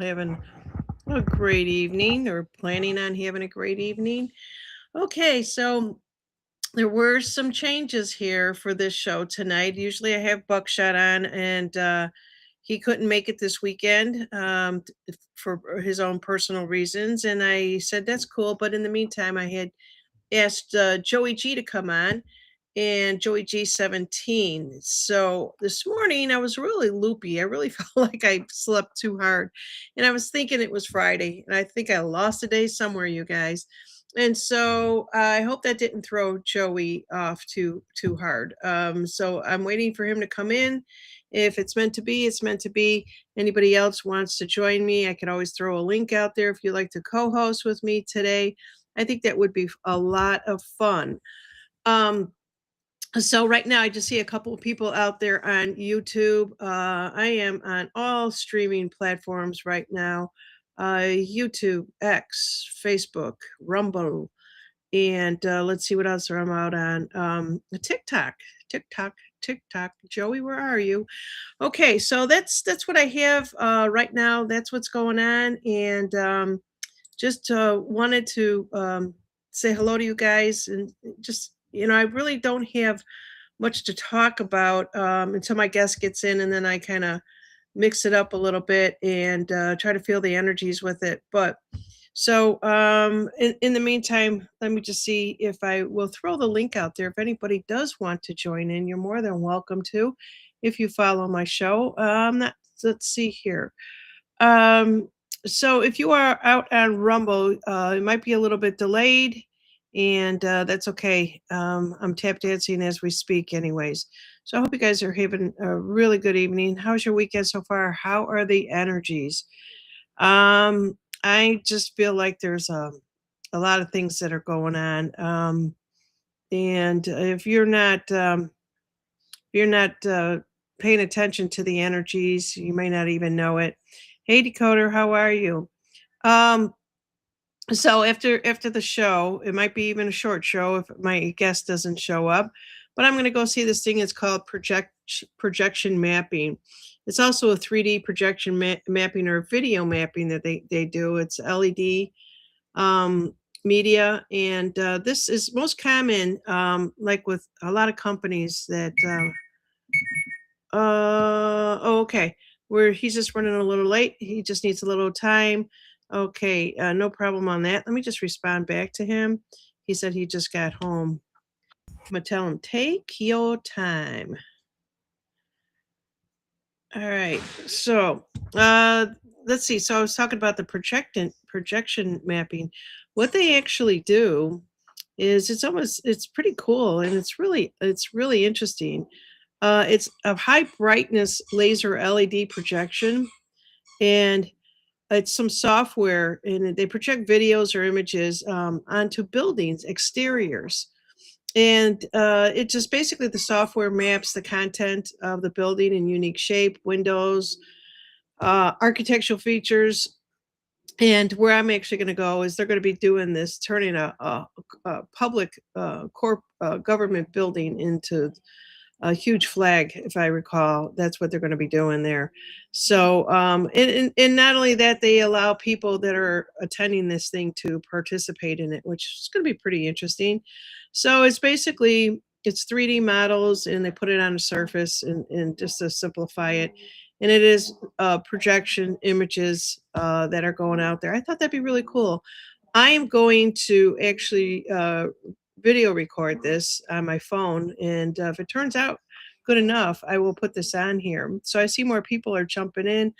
having a great evening or planning on having a great evening. Okay, so there were some changes here for this show tonight. Usually I have Buckshot on, and he couldn't make it this weekend for his own personal reasons. And I said, that's cool. But in the meantime, I had asked Joey G to come on and Joey G17. So this morning I was really loopy. I really felt like I slept too hard. And I was thinking it was Friday. And I think I lost a day somewhere, you guys. And so I hope that didn't throw Joey off too hard. So I'm waiting for him to come in. If it's meant to be, it's meant to be. Anybody else wants to join me, I could always throw a link out there if you'd like to co-host with me today. I think that would be a lot of fun. Um, so right now, I just see a couple of people out there on YouTube. I am on all streaming platforms right now: YouTube, X, Facebook, Rumble, and let's see what else I'm out on. TikTok, TikTok, TikTok. Joey, where are you? Okay, so that's what I have right now. That's what's going on, and just wanted to say hello to you guys, and just I really don't have much to talk about until my guest gets in, and then I kind of mix it up a little bit and try to feel the energies with it. But so in the meantime, let me just see if I will throw the link out there. If anybody does want to join in, you're more than welcome to. If you follow my show, let's see here. Um, so if you are out on Rumble, it might be a little bit delayed, and that's okay. I'm tap dancing as we speak, anyways. So I hope you guys are having a really good evening. How's your weekend so far? How are the energies? I just feel like there's a lot of things that are going on, and if you're not paying attention to the energies, you may not even know it. Hey, Decoder, how are you? Um, so after the show, it might be even a short show if my guest doesn't show up. But I'm going to go see this thing. It's called projection mapping. It's also a 3D projection mapping or video mapping that they do. It's LED um, media, and this is most common, like with a lot of companies that. Oh, okay. Where he's just running a little late. He just needs a little time. Okay, no problem on that. Let me just respond back to him. He said he just got home. I'm gonna tell him, take your time. All right. So let's see. So I was talking about the projection mapping. What they actually do is it's pretty cool, and it's really interesting. It's a high brightness laser LED projection, and it's some software, and they project videos or images onto buildings, exteriors. And it just basically the software maps the content of the building in unique shape, windows, architectural features. And where I'm actually going to go is they're going to be doing this, turning a public government building into a huge flag, if I recall. That's what they're going to be doing there. So, and not only that, they allow people that are attending this thing to participate in it, which is going to be pretty interesting. So it's 3D models, and they put it on a surface, and just to simplify it. And it is projection images that are going out there. I thought that'd be really cool. I am going to actually video record this on my phone, and if it turns out good enough, I will put this on here. So I see more people are jumping in.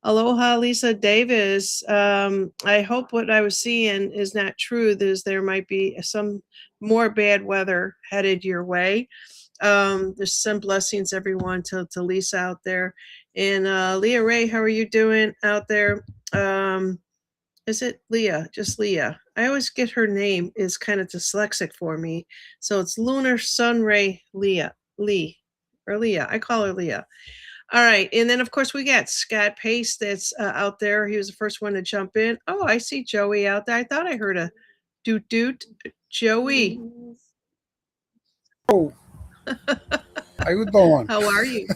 Aloha, Lisa Davis. I hope what I was seeing is not true. There might be some more bad weather headed your way. There's some blessings, everyone, to Lisa out there. And Leah Ray, how are you doing out there? Is it Leah? Just Leah. I always get her name is kind of dyslexic for me. So it's Lunar Sunray Lee, or Leah. I call her Leah. All right. And then, of course, we got Scott Pace that's out there. He was the first one to jump in. Oh, I see Joey out there. I thought I heard a doot doot. Joey. Oh, how you doing? How are you?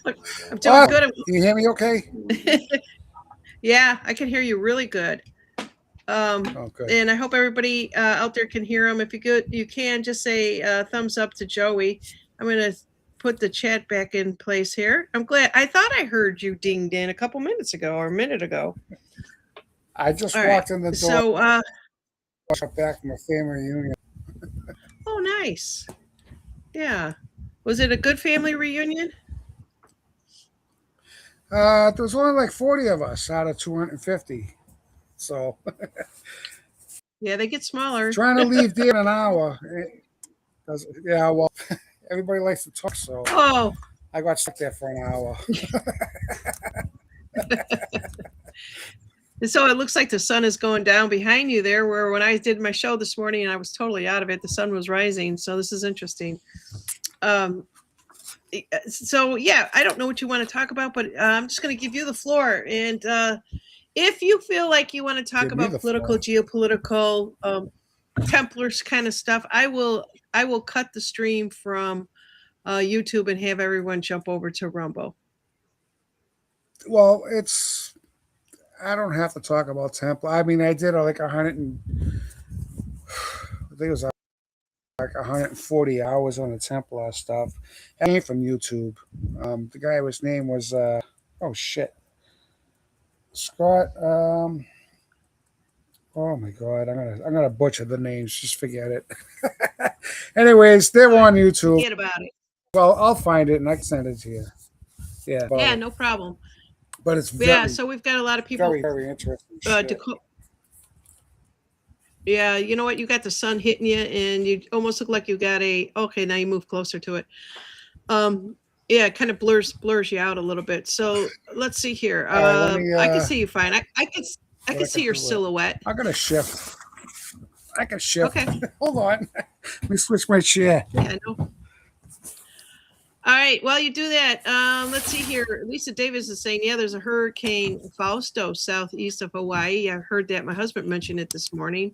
Look, I'm doing Oh, good. can you hear me okay? Yeah, I can hear you really good. Oh, good. And I hope everybody out there can hear him. If you can just say thumbs up to Joey. I'm gonna put the chat back in place here. I'm glad. I thought I heard you dinged in a couple minutes ago or a minute ago. I just All right. walked in the door So, back from a family reunion. oh, nice. Yeah. Was it a good family reunion? There was only like 40 of us out of 250. So Yeah, they get smaller. trying to leave there in an hour. Yeah, well, everybody likes to talk, so Oh, I got stuck there for an hour. and so it looks like the sun is going down behind you there, where when I did my show this morning and I was totally out of it, the sun was rising. So this is interesting. Um, so yeah, I don't know what you want to talk about, but I'm just going to give you the floor. And if you feel like you want to talk Give me about the political, floor. geopolitical, Templars kind of stuff, I will cut the stream from YouTube and have everyone jump over to Rumble. Well, I don't have to talk about Temple. I mean, I did like 100 and I think it was like 140 hours on the Templar stuff. That came from YouTube. The guy, his name was oh shit, Scott. Oh my god, I'm gonna butcher the names. Just forget it. Anyways, they were on YouTube. Forget about it. Well, I'll find it and I can send it to you. Yeah, about Yeah, it. no problem. But it's Yeah, very, so we've got a lot of people. very, very interesting shit. Yeah, you know what? You got the sun hitting you, and you almost look like you got a. Okay, now you move closer to it. Um, yeah, it kind of blurs you out a little bit. So let's see here. All right, let me. I can see you fine. I What can I see can your do it. silhouette. I'm gonna shift. I can shift. Okay. Hold on. Let me switch my chair. Yeah, no. All right. While you do that, let's see here. Lisa Davis is saying, yeah, there's a hurricane Fausto southeast of Hawaii. I heard that. My husband mentioned it this morning.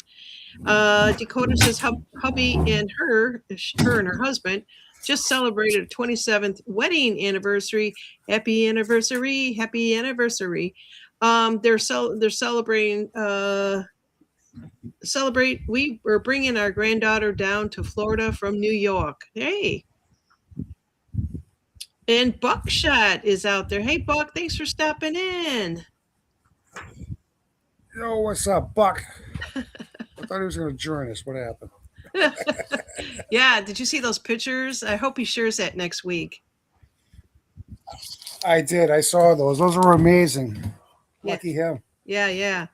Dakota says hubby and her and her husband just celebrated a 27th wedding anniversary. Happy anniversary! Happy anniversary! They're celebrating. Celebrate. We were bringing our granddaughter down to Florida from New York. Hey. And Buckshot is out there. Hey, Buck, thanks for stopping in. Yo, what's up, Buck? I thought he was gonna join us. What happened? Yeah, did you see those pictures? I hope he shares that next week. I did. I saw those. Those were amazing. Yeah, Lucky him. yeah, yeah.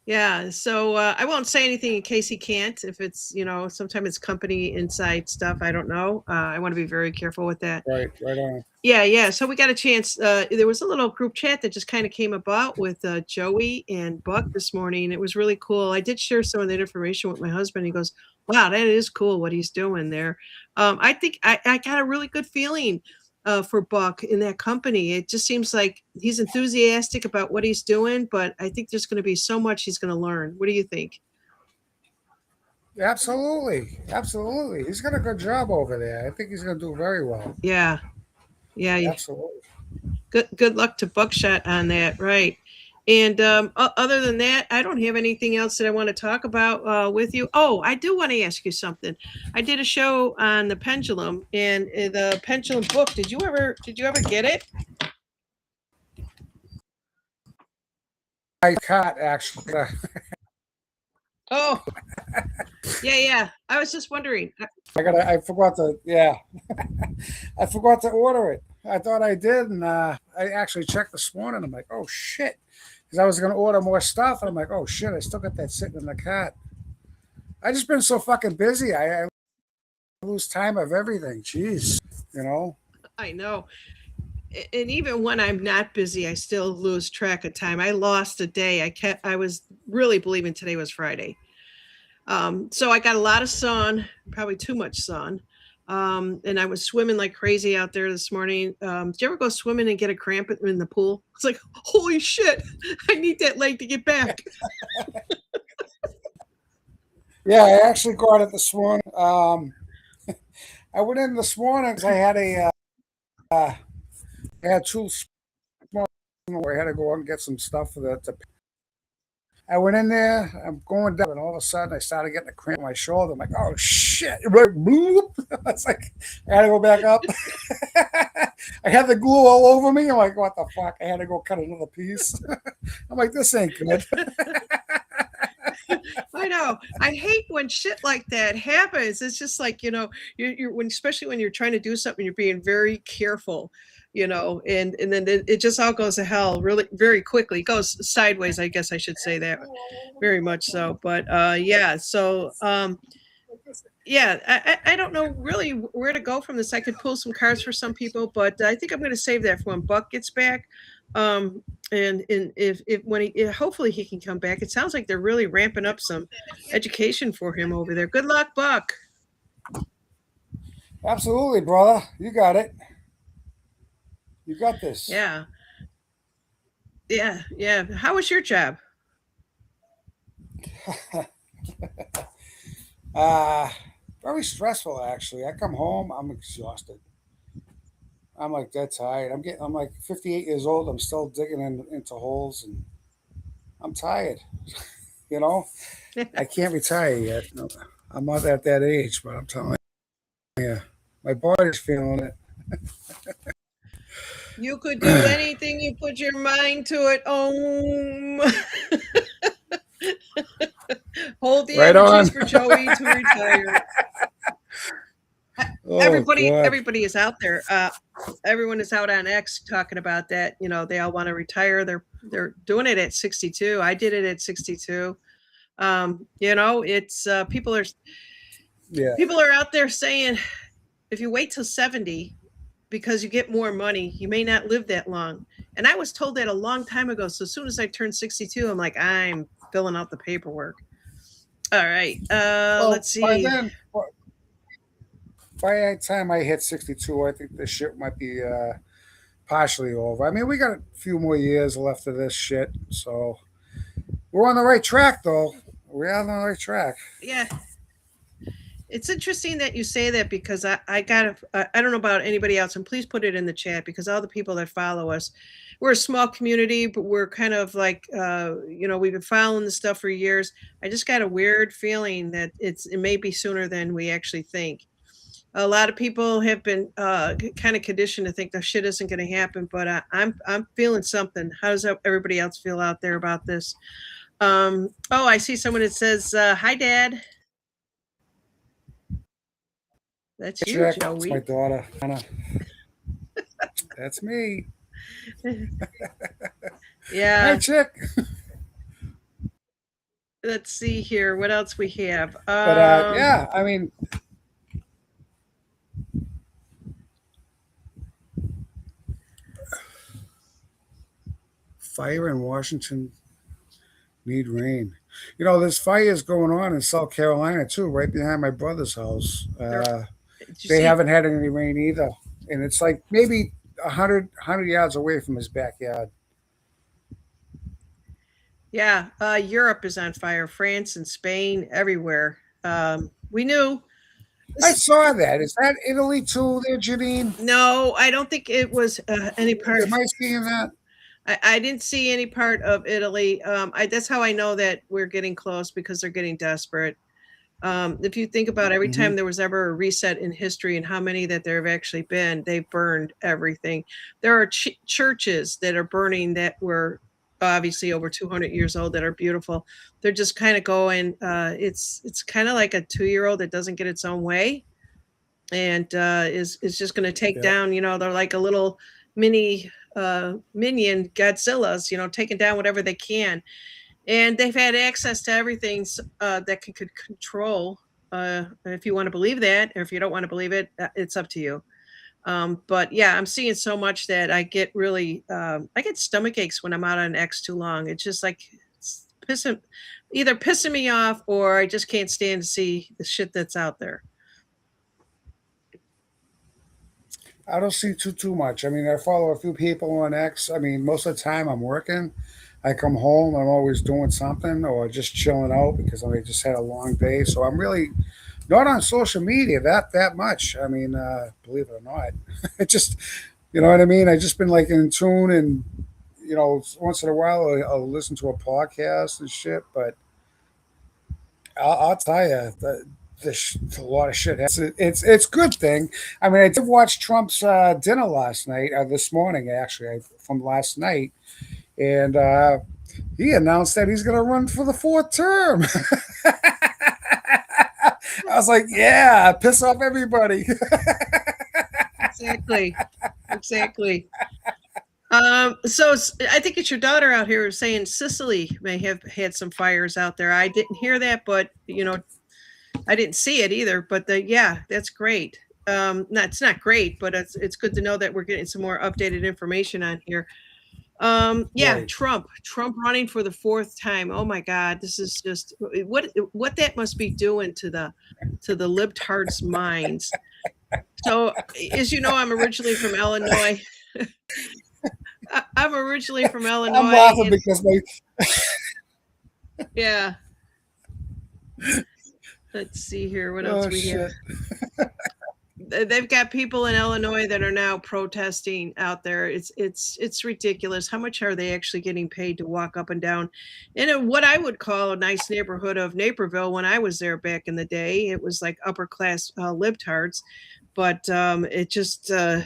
Yeah, so I won't say anything in case he can't. If it's, sometimes it's company inside stuff. I don't know. I want to be very careful with that. Right, right on. Yeah, yeah. So we got a chance. There was a little group chat that just kind of came about with Joey and Buck this morning. It was really cool. I did share some of that information with my husband. He goes, "Wow, that is cool what he's doing there." I think I got a really good feeling for Buck in that company. It just seems like he's enthusiastic about what he's doing, but I think there's going to be so much he's going to learn. What do you think? Absolutely, absolutely. He's got a good job over there. I think he's gonna do very well. Yeah, yeah. Absolutely. Good luck to Buckshot on that, right? And other than that, I don't have anything else that I want to talk about with you. Oh, I do want to ask you something. I did a show on the pendulum and the pendulum book. Did you ever get it? I caught actually. Oh, yeah, yeah. I was just wondering. I forgot to. Yeah, I forgot to order it. I thought I did, and I actually checked this morning. I'm like, oh shit, because I was gonna order more stuff, and I'm like, oh shit, I still got that sitting in the cart. I just been so fucking busy. I lose time of everything. Jeez, you know. I know. And even when I'm not busy, I still lose track of time. I lost a day. I was really believing today was Friday. So I got a lot of sun, probably too much sun. And I was swimming like crazy out there this morning. Did you ever go swimming and get a cramp in the pool? It's like, holy shit, I need that leg to get back. Yeah, I actually got it this morning. I went in this morning because I had I had two small where I had to go out and get some stuff for the. I went in there. I'm going down, and all of a sudden, I started getting a cramp in my shoulder. I'm like, "Oh shit!" Right, bloop. It's like I had to go back up. I had the glue all over me. I'm like, "What the fuck?" I had to go cut another piece. I'm like, "This ain't good." I know. I hate when shit like that happens. It's just like, you're when, especially when you're trying to do something, you're being very careful, and then it just all goes to hell really very quickly. It goes sideways, I guess I should say that, very much so. But yeah, so yeah, I don't know really where to go from this. I could pull some cards for some people, but I think I'm going to save that for when Buck gets back. Um, and if when hopefully he can come back. It sounds like they're really ramping up some education for him over there. Good luck, Buck. Absolutely, brother. You got it. You got this. Yeah, yeah. How was your job? uh Very stressful actually. I come home, I'm exhausted. I'm like dead tired. I'm like 58 years old. I'm still digging into holes, and I'm tired. You know, I can't retire yet. No, I'm not at that age, but I'm telling you, my body's feeling it. You could do anything you put your mind to it. Hold the Right on. energies for Joey to retire. Oh God. Everybody is out there. Everyone is out on X talking about that. They all want to retire. They're doing it at 62. I did it at 62. It's Yeah. people are out there saying if you wait till 70 because you get more money, you may not live that long. And I was told that a long time ago. So as soon as I turned 62, I'm like, I'm filling out the paperwork. All right. Well, Let's see. by the time I hit 62, I think this shit might be partially over. I mean, we got a few more years left of this shit, so we're on the right track, though. We're on the right track. Yeah, it's interesting that you say that because I got I don't know about anybody else, and please put it in the chat because all the people that follow us, we're a small community, but we're kind of like we've been following this stuff for years. I just got a weird feeling that it may be sooner than we actually think. A lot of people have been kind of conditioned to think the shit isn't going to happen, but I'm feeling something. How does everybody else feel out there about this? Oh, I see someone that says, "Hi, Dad." That's you, Check. It's my Joey. daughter, Anna. That's me. Hi, Yeah. chick. Let's see here. What else we have? But yeah, I mean, fire in Washington need rain. There's fires going on in South Carolina too, right behind my brother's house. Did you They see? haven't had any rain either, and it's like maybe 100 yards away from his backyard. Yeah. Europe is on fire. France and Spain, everywhere. We knew. I saw that. Is that Italy too, there, Janine? No, I don't think it was any part. Am I seeing that? I didn't see any part of Italy. That's how I know that we're getting close because they're getting desperate. If you think about every Hmm. time there was ever a reset in history and how many that there have actually been, they burned everything. There are churches that are burning that were obviously over 200 years old that are beautiful. They're just kind of going. It's kind of like a 2-year old that doesn't get its own way and is just going to take Yeah. down. They're like a little mini minion Godzillas. Taking down whatever they can, and they've had access to everything that could control. If you want to believe that, or if you don't want to believe it, it's up to you. But yeah, I'm seeing so much that I get really, I get stomach aches when I'm out on X too long. It's just like it's either pissing me off, or I just can't stand to see the shit that's out there. I don't see too much. I mean, I follow a few people on X. I mean, most of the time I'm working. I come home, I'm always doing something or just chilling out because I just had a long day. So I'm really not on social media that much. I mean, believe it or not, it just You know what I mean? I just been like in tune, and once in a while I'll listen to a podcast and shit. But I'll tell you, a lot of shit. It's good thing. I mean, I did watch Trump's dinner last night, this morning actually, from last night, and he announced that he's going to run for the fourth term. I was like, yeah, piss off everybody. Exactly. Exactly. I think it's your daughter out here saying Sicily may have had some fires out there. I didn't hear that, but I didn't see it either. But yeah, that's great. No, it's not great, but it's good to know that we're getting some more updated information on here. Yeah, Right. Trump running for the fourth time. Oh my God, this is just what that must be doing to the libtards' minds. So, as you know, I'm originally from Illinois. I'm originally from I'm Illinois, laughing and because my yeah, let's see here. What else oh we have? shit. They've got people in Illinois that are now protesting out there. It's ridiculous. How much are they actually getting paid to walk up and down in what I would call a nice neighborhood of Naperville when I was there back in the day? It was like upper class libtards, but it just how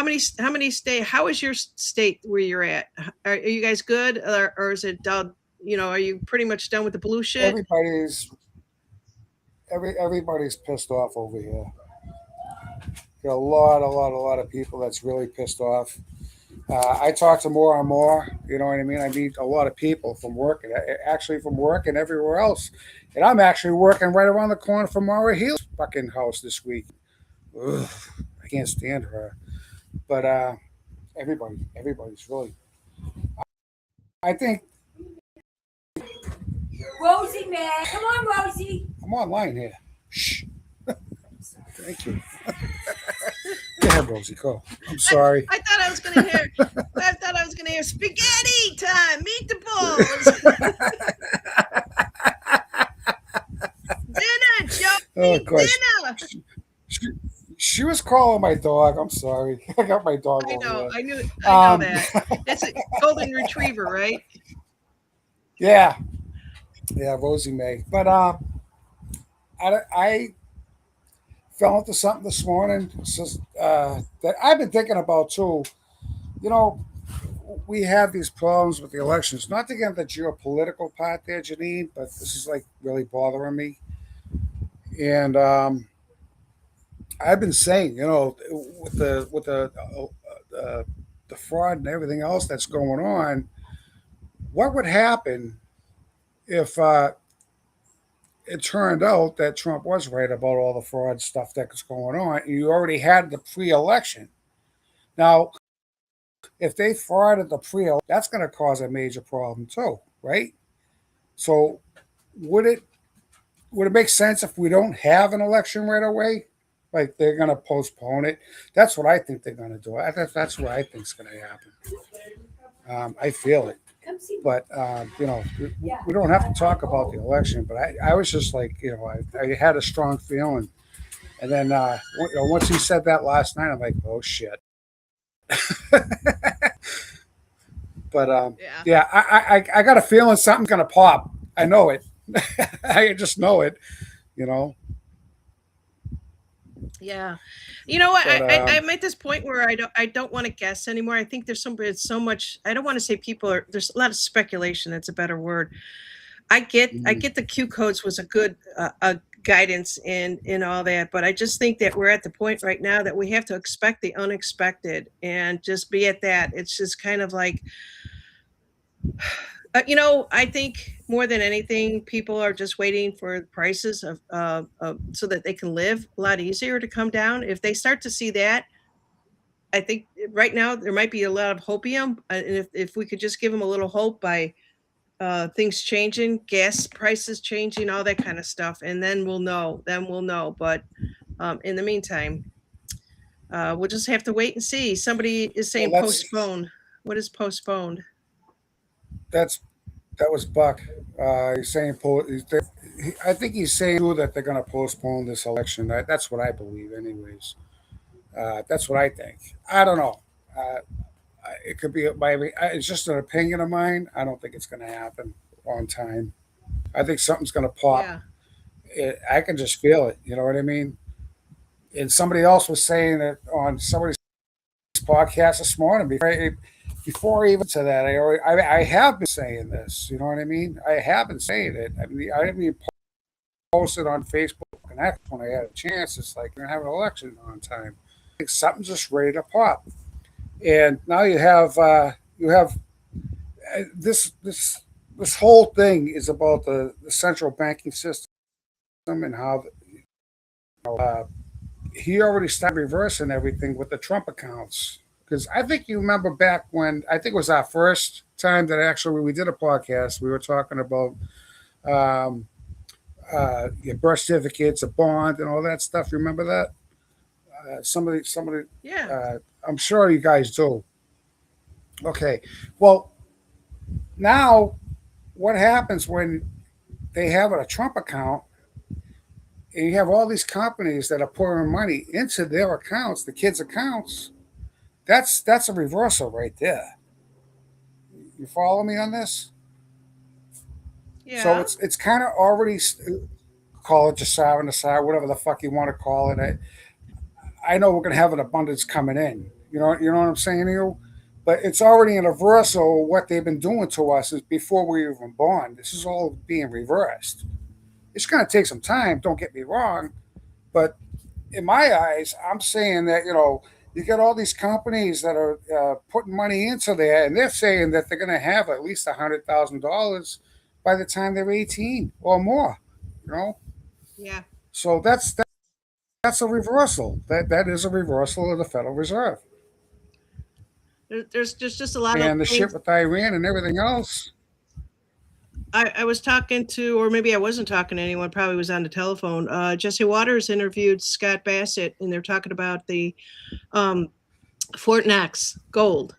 many state? How is your state where you're at? Are you guys good, or is it are you pretty much done with the blue shit? Everybody's everybody's pissed off over here. Got a lot of people that's really pissed off. I talk to more and more. You know what I mean? I meet a lot of people from work, and actually from work and everywhere else. And I'm actually working right around the corner from Maura Healey's fucking house this week. Ugh, I can't stand her. But everybody's really. I think Rosie, man. Come on, Rosie. I'm online here. Shh. Thank you. Go ahead, Rosie. Go. I'm sorry. I thought I was gonna hear. I thought I was gonna hear spaghetti time, meatballs, dinner, Oh Joey, gosh. dinner. She, she was calling my dog. I'm sorry. I got my dog I over know. here. I know Um, that. It's a golden retriever, right? yeah, yeah, Rosie May. But I fell into something this morning that I've been thinking about too. You know, we have these problems with the elections. Not to get into the geopolitical part there, Janine, but this is like really bothering me. And I've been saying, uh, the fraud and everything else that's going on, what would happen if it turned out that Trump was right about all the fraud stuff that's going on? And you already had the pre-election. Now, if they frauded the pre-election, that's going to cause a major problem too, right? So, would it would it make sense if we don't have an election right away? Like they're going to postpone it. That's what I think they're going to do. That's what I think is going to happen. I feel it. Come see me. But we don't have to talk about the election. But I was just like, I had a strong feeling, and then once he said that last night, I'm like, oh shit. But Yeah. yeah, I got a feeling something's gonna pop. I know it. I just know it. You know. Yeah. You know what? But I'm at this point where I don't want to guess anymore. I think it's so much. I don't want to say people are. There's a lot of speculation. That's a better word. I mm, get the Q codes was a good guidance in all that, but I just think that we're at the point right now that we have to expect the unexpected and just be at that. It's just kind of like I think more than anything, people are just waiting for the prices of so that they can live a lot easier to come down. If they start to see that, I think right now there might be a lot of hopium, and if we could just give them a little hope by things changing, gas prices changing, all that kind of stuff, and then we'll know. Then we'll know. But in the meantime, we'll just have to wait and see. Somebody is well, saying postpone. What is postponed? that's that was Buck. He's saying I think he's saying too that they're going to postpone this election. That's what I believe, anyways. That's what I think. I don't know. Uh, it could be it's just an opinion of mine. I don't think it's going to happen on time. I think something's going to pop. Yeah. I can just feel it. You know what I mean? And somebody else was saying it on somebody's podcast this morning. Before even to that, I have been saying this. You know what I mean? I have been saying it. I mean, I didn't even post it on Facebook, and that's when I had a chance. It's like you're gonna have an election on time. I think something's just ready to pop. And now you have this whole thing is about the central banking system and how uh, he already started reversing everything with the Trump accounts. Because I think you remember back when I think it was our first time that actually we did a podcast. We were talking about um, your birth certificates, a bond, and all that stuff. You remember that? Somebody. Yeah. I'm sure you guys do. Okay. Well, now what happens when they have a Trump account and you have all these companies that are pouring money into their accounts, the kids' accounts? That's a reversal right there. You follow me on this? So Yeah. it's kind of already call it Jasar, whatever the fuck you want to call it. I know we're gonna have an abundance coming in. You know what I'm saying to you? But it's already in reversal. What they've been doing to us is before we were even born. This is all being reversed. It's gonna take some time. Don't get me wrong, but in my eyes, I'm saying that you get all these companies that are putting money into there, and they're saying that they're going to have at least $100,000 by the time they're 18 or more. You know, Yeah. so that's a reversal. That is a reversal of the Federal Reserve There's just a lot of and the shit things. with Iran and everything else. I was talking to, or maybe I wasn't talking to anyone, probably was on the telephone. Jesse Waters interviewed Scott Bassett, and they're talking about the um, Fort Knox gold.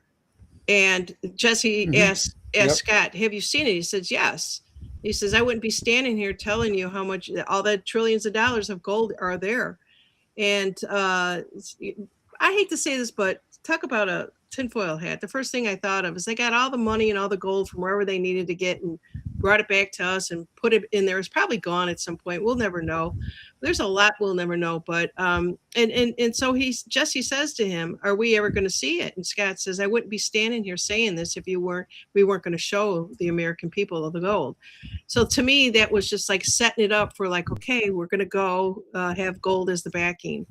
And Jesse Hmm. asked Yep. Scott, "Have you seen it?" He says, "Yes." He says, "I wouldn't be standing here telling you how much all the trillions of dollars of gold are there." And I hate to say this, but talk about a tinfoil hat. The first thing I thought of is they got all the money and all the gold from wherever they needed to get and brought it back to us and put it in there. It's probably gone at some point. We'll never know. There's a lot we'll never know. But and so Jesse says to him, "Are we ever going to see it?" And Scott says, "I wouldn't be standing here saying this if we weren't going to show the American people the gold." So to me, that was just like setting it up for like, okay, we're going to go have gold as the backing.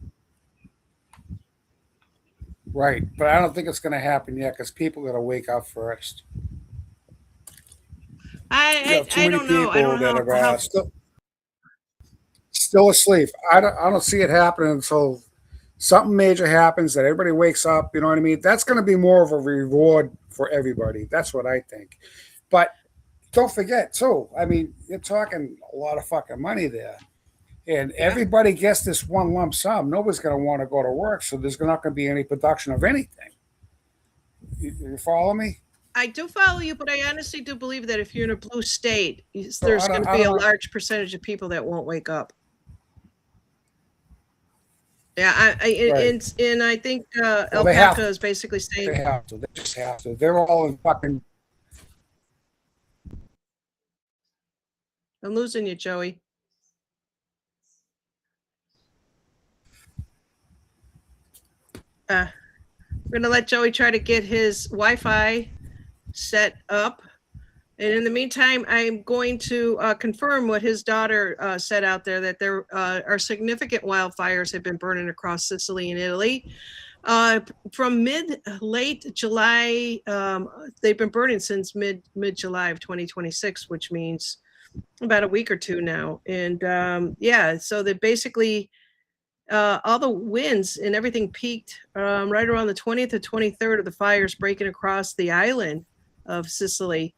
Right, but I don't think it's going to happen yet because people got to wake up first. You have too I many don't know. I people don't that know are how. still asleep. I don't see it happening until something major happens that everybody wakes up. You know what I mean? That's going to be more of a reward for everybody. That's what I think. But don't forget too. I mean, you're talking a lot of fucking money there, and Yeah. everybody gets this one lump sum. Nobody's going to want to go to work, so there's not going to be any production of anything. You follow me? I do follow you, but I honestly do believe that if you're in a blue state, So there's going to I be a don't. large percentage of people that won't wake up. Yeah, Right. and I think Well, they have Alpaca to. is basically saying, They have to. They just have to. They're all in fucking. "I'm losing you, Joey." We're gonna let Joey try to get his Wi-Fi set up. And in the meantime, I'm going to confirm what his daughter said out there, that there are significant wildfires have been burning across Sicily and Italy. From late July, they've been burning since mid July of 2026, which means about a week or two now. And yeah, so they basically all the winds and everything peaked right around the 20th or 23rd of the fires breaking across the island of Sicily.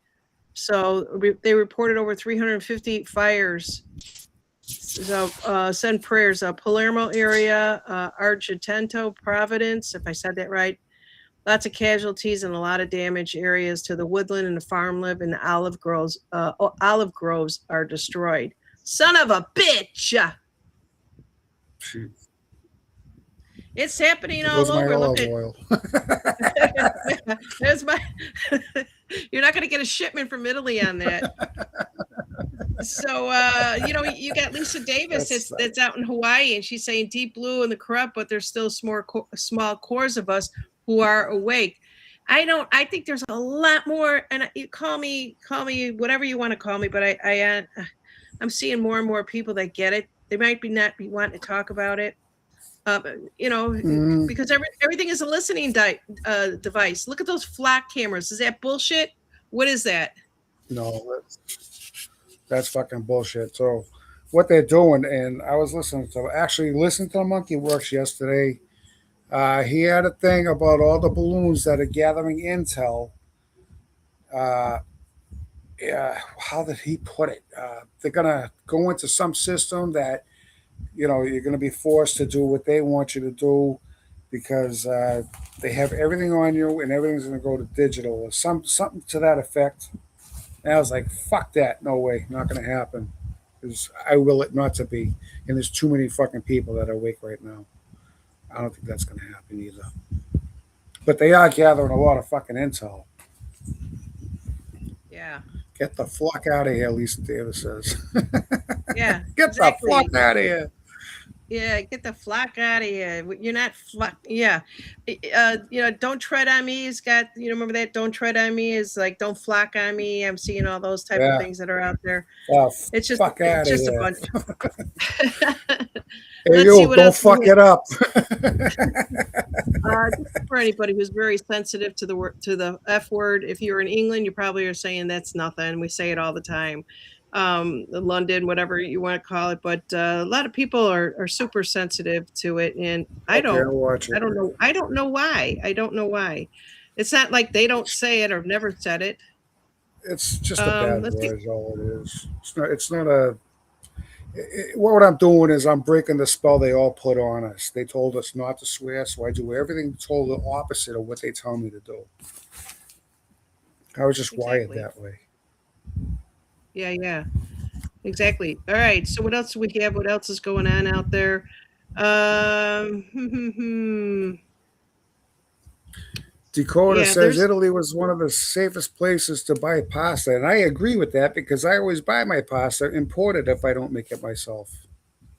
So they reported over 350 fires. So send prayers. Palermo area, Argentento, Providence, if I said that right. Lots of casualties and a lot of damage areas to the woodland and the farmland, and the olive groves. Olive groves are destroyed. Son of a bitch! It's happening There all goes my over. Look olive at oil. yeah, there's my. You're not going to get a shipment from Italy on that. So you got Lisa Davis That's that's out in Hawaii, and she's saying deep blue in the corrupt, but there's still small cores of us who are awake. I think there's a lot more, and you call me whatever you want to call me, but I'm seeing more and more people that get it. They might be not be wanting to talk about it. mm, Because everything is a listening device. Look at those flock cameras. Is that bullshit? What is that? no, that's fucking bullshit. So what they're doing, and I was listening to the Monkey Works yesterday. He had a thing about all the balloons that are gathering intel. Uh, yeah, how did he put it? They're gonna go into some system that you're gonna be forced to do what they want you to do because they have everything on you and everything's gonna go to digital or something to that effect. And I was like, fuck that, no way, not gonna happen. Because I will it not to be, and there's too many fucking people that are awake right now. I don't think that's gonna happen either. But they are gathering a lot of fucking intel. Yeah. Get the fuck out of here, Lisa Davis says. Yeah, Get the exactly. fuck out of here. Yeah, get the flock out of here. You're not flock. Yeah. Don't tread on me is got, remember that? Don't tread on me is like, don't flock on me. I'm seeing all those type of Yeah. things that are out there. Oh, fuck It's out of just a here. bunch. Hey, Let's see you, what don't else we fuck it up. This is for anybody who's very sensitive to the word to the F word. If you're in England, you probably are saying that's nothing. We say it all the time. London, whatever you want to call it, but a lot of people are super sensitive to it, and Okay, I'll watch it. I don't know why. I don't know why. It's not like they don't say it or never said it. It's just a bad Let's see. word, is all it is. It's not a. What I'm doing is I'm breaking the spell they all put on us. They told us not to swear, so I do everything told the opposite of what they tell me to do. I was just wired Exactly. that way. Yeah, yeah. Exactly. All right. So what else do we have? What else is going on out there? Dakota Yeah, says there's Italy was one of the safest places to buy pasta, and I agree with that because I always buy my pasta imported if I don't make it myself.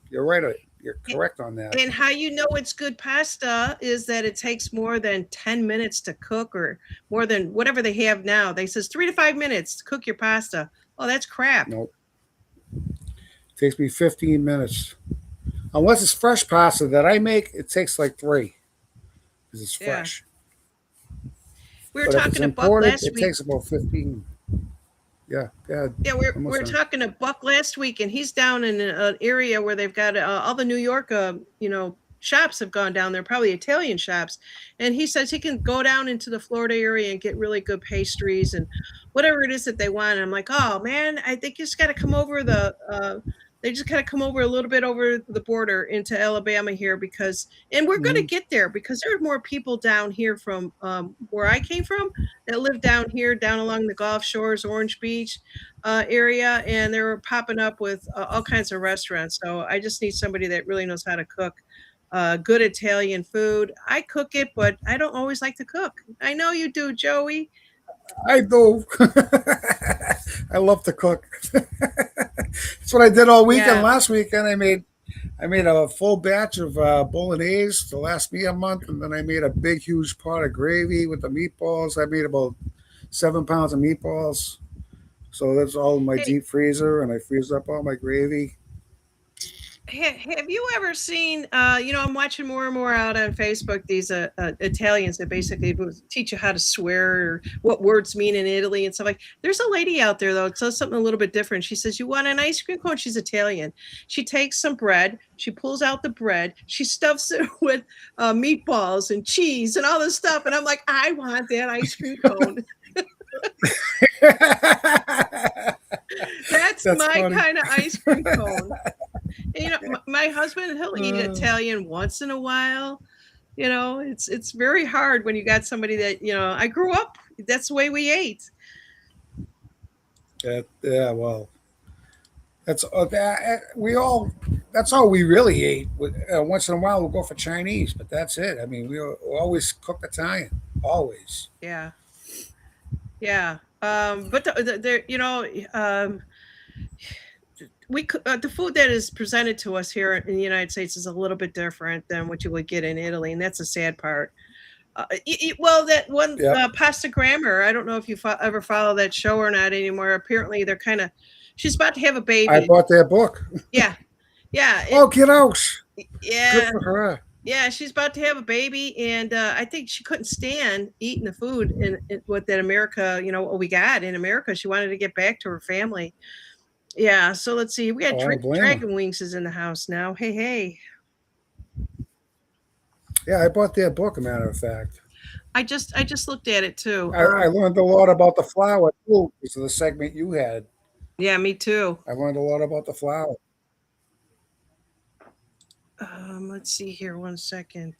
You're right. You're correct on that. and how you know it's good pasta is that it takes more than 10 minutes to cook or more than whatever they have now. They says 3 to 5 minutes to cook your pasta. Oh, that's crap. Nope. It takes me 15 minutes. Unless it's fresh pasta that I make, it takes like 3 because it's Yeah. fresh. We were But if it's talking to Buck imported, last it week. takes about 15. Yeah, yeah. Yeah, we're talking to Buck last week, and he's down in an area where they've got all the New York, shops have gone down there, probably Italian shops, and he says he can go down into the Florida area and get really good pastries and whatever it is that they want. And I'm like, oh man, I think you just got to come over they just kind of come over a little bit over the border into Alabama here and we're going to Mm-hmm. get there because there are more people down here from where I came from that live down here, down along the Gulf Shores, Orange Beach area, and they were popping up with all kinds of restaurants. So I just need somebody that really knows how to cook good Italian food. I cook it, but I don't always like to cook. I know you do, Joey. I do. I love to cook. That's what I did all weekend. Yeah. Last weekend, I made a full batch of bolognese to last me a month, and then I made a big, huge pot of gravy with the meatballs. I made about 7 pounds of meatballs. So that's all in my Hey, deep freezer, and I freeze up all my gravy. have you ever seen? I'm watching more and more out on Facebook these Italians that basically teach you how to swear or what words mean in Italy and stuff like. There's a lady out there though. It says something a little bit different. She says, "You want an ice cream cone?" She's Italian. She takes some bread. She pulls out the bread. She stuffs it with meatballs and cheese and all this stuff. And I'm like, I want that ice cream cone. That's That's my funny. kind of ice cream cone. And, my husband, he'll eat Uh, Italian once in a while. It's very hard when you got somebody that, I grew up, that's the way we ate. yeah, well, that's we all that's all we really ate. Once in a while, we'll go for Chinese, but that's it. I mean, we always cook Italian, always. Yeah. Yeah. But there, the food that is presented to us here in the United States is a little bit different than what you would get in Italy, and that's a sad part. Well, that one Yep. Pasta Grammar. I don't know if you ever follow that show or not anymore. Apparently, they're kind of. She's about to have a I baby. bought their book. Yeah, yeah, Oh, get out! Good yeah, for her. yeah. She's about to have a baby, and I think she couldn't stand eating the food in what that America, what we got in America. She wanted to get back to her family. Yeah. So let's see. We got Oh, I don't blame her. Dragon Wings is in the house now. Hey, hey. Yeah, I bought their book. A matter of fact, I just looked at it too. I learned a lot about the flour too. Because of the segment you had, Yeah, me too. I learned a lot about the flour. Let's see here. One second.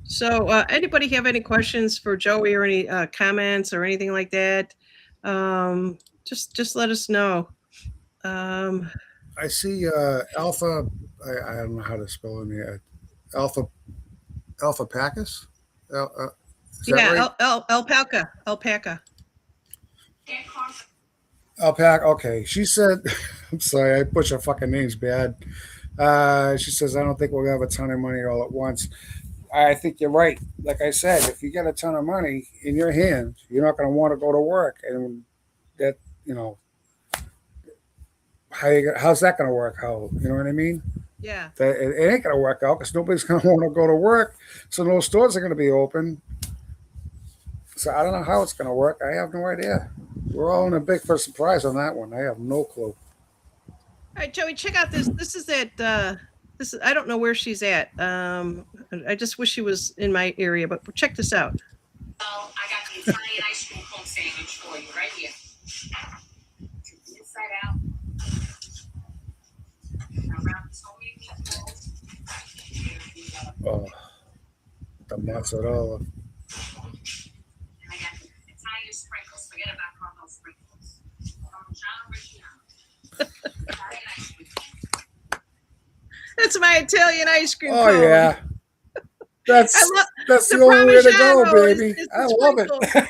So, anybody have any questions for Joey or any comments or anything like that? Just let us know. Um, I see Alpha. I don't know how to spell it here. Alpha Pacus. Is that yeah, right? alpaca. Alpaca. Okay. She said, I'm sorry, I butcher fucking names bad. She says, I don't think we'll have a ton of money all at once. I think you're right. Like I said, if you get a ton of money in your hands, you're not going to want to go to work. And that, you know, how's that going to work out? You know what I mean? Yeah, It ain't going to work out because nobody's going to want to go to work. So no stores are going to be open. So I don't know how it's going to work. I have no idea. We're all in a big for surprise on that one. I have no clue. all right, Joey, check out this. This is at. This is. I don't know where she's at. I just wish she was in my area, but check this out. Oh, I got the Italian ice cream cone sandwich for you right here. Inside out. Around so many meatballs. Oh, the mozzarella. And I got Italian sprinkles. Forget about caramel sprinkles. Parmigiano Reggiano. Italian ice cream. That's my Italian ice cream Oh cone. yeah, that's I love that's the the only way to go, Parmigiano baby. is I the love it. sprinkle.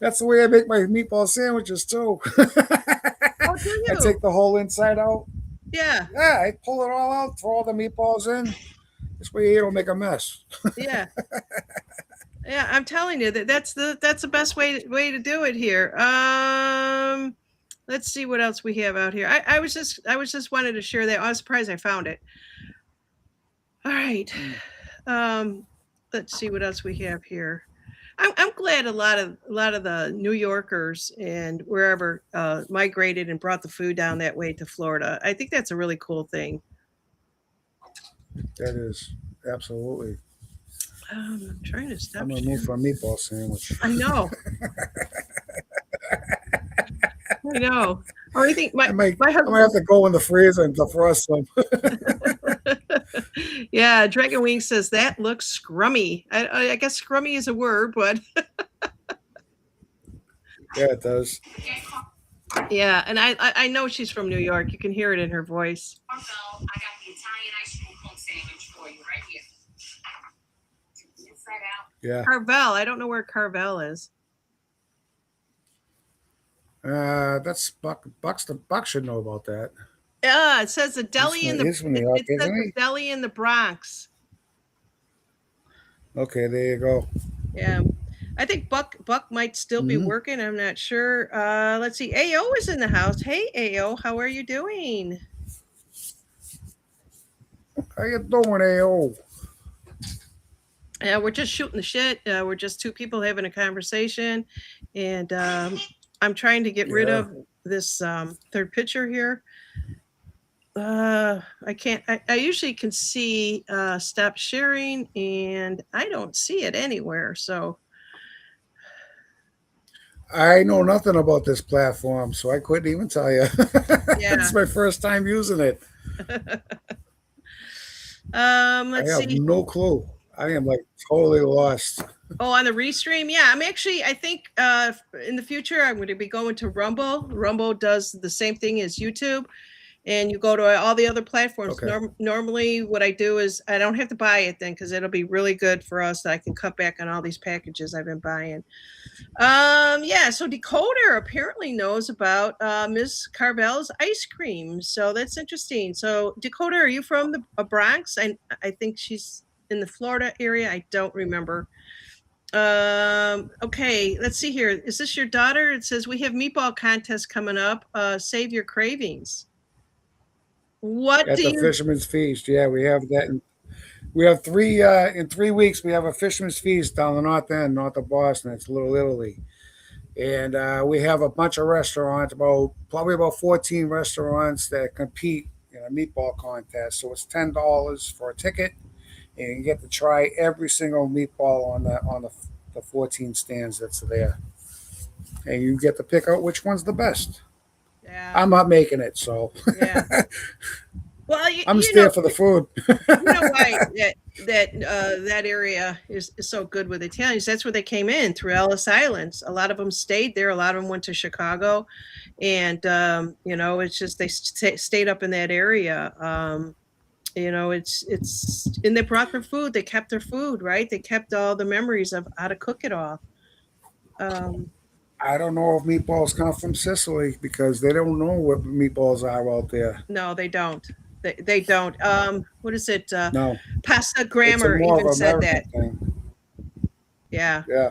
That's the way I make my meatball sandwiches too. Oh, do I you? take the whole inside out. Yeah, Yeah, I pull it all out, throw all the meatballs in. This way you don't make a mess. yeah. Yeah, I'm telling you that's the best way to do it here. Let's see what else we have out here. I was just wanted to share that. I was surprised I found it. All right. Let's see what else we have here. I'm glad a lot of the New Yorkers and wherever migrated and brought the food down that way to Florida. I think that's a really cool thing. That is absolutely. I'm trying to stop. I'm gonna move for a meatball sandwich. I know. I know. Or I think I might husband. have to go in the freezer and defrost some. Yeah, Dragon Wing says that looks scrummy. I guess scrummy is a word, but Yeah, it does. yeah, and I know she's from New York. You can hear it in her voice. Carvel, I got the Italian ice cream cone sandwich for you right here. Inside out. Yeah. Carvel. I don't know where Carvel is. That's Buck. Buck should know about that. Yeah, it says a deli in the. He's from New York, It says isn't a he? deli in the Bronx. Okay, there you go. Yeah, I think Buck might still be working. I'm not sure. Let's see. Ao is in the house. Hey, Ao, how are you doing? How you doing, AO? Yeah, we're just shooting the shit. We're just two people having a conversation, and I'm trying to get rid Yeah. of this third picture here. I can't. I usually can see stop sharing, and I don't see it anywhere. So I know nothing about this platform, so I couldn't even tell you. Yeah. It's my first time using it. let's I have see. no clue. I am like totally lost. Oh, on the restream? Yeah, I think in the future I'm going to be going to Rumble. Rumble does the same thing as YouTube, and you go to all the other platforms. Okay. Normally, what I do is I don't have to buy it then because it'll be really good for us. That I can cut back on all these packages I've been buying. Yeah, so Decoder apparently knows about Miss Carvel's ice cream. So that's interesting. So Decoder, are you from the Bronx? I think she's in the Florida area. I don't remember. Okay, let's see here. Is this your daughter? It says we have meatball contest coming up. Save your cravings. What At do the you Fisherman's Feast. Yeah, we have that. We have three in 3 weeks. We have a Fisherman's Feast down the north end, north of Boston. It's Little Italy, and we have a bunch of restaurants, probably about 14 restaurants that compete in a meatball contest. So it's $10 for a ticket, and you get to try every single meatball on the 14 stands that's there, and you get to pick out which one's the best. Yeah. I'm not making it, so Yeah. Well, I'm just there for the food. you know why that area is so good with Italians. That's where they came in through Ellis Islands. A lot of them stayed there. A lot of them went to Chicago, and it's just they stayed up in that area. It's and they brought their food. They kept their food, right? They kept all the memories of how to cook it all. Um, I don't know if meatballs come from Sicily because they don't know what meatballs are out there. no, they don't. They don't. What is it? No, Pasta it's a Grammar more of even an said American that. thing. Yeah, Yeah.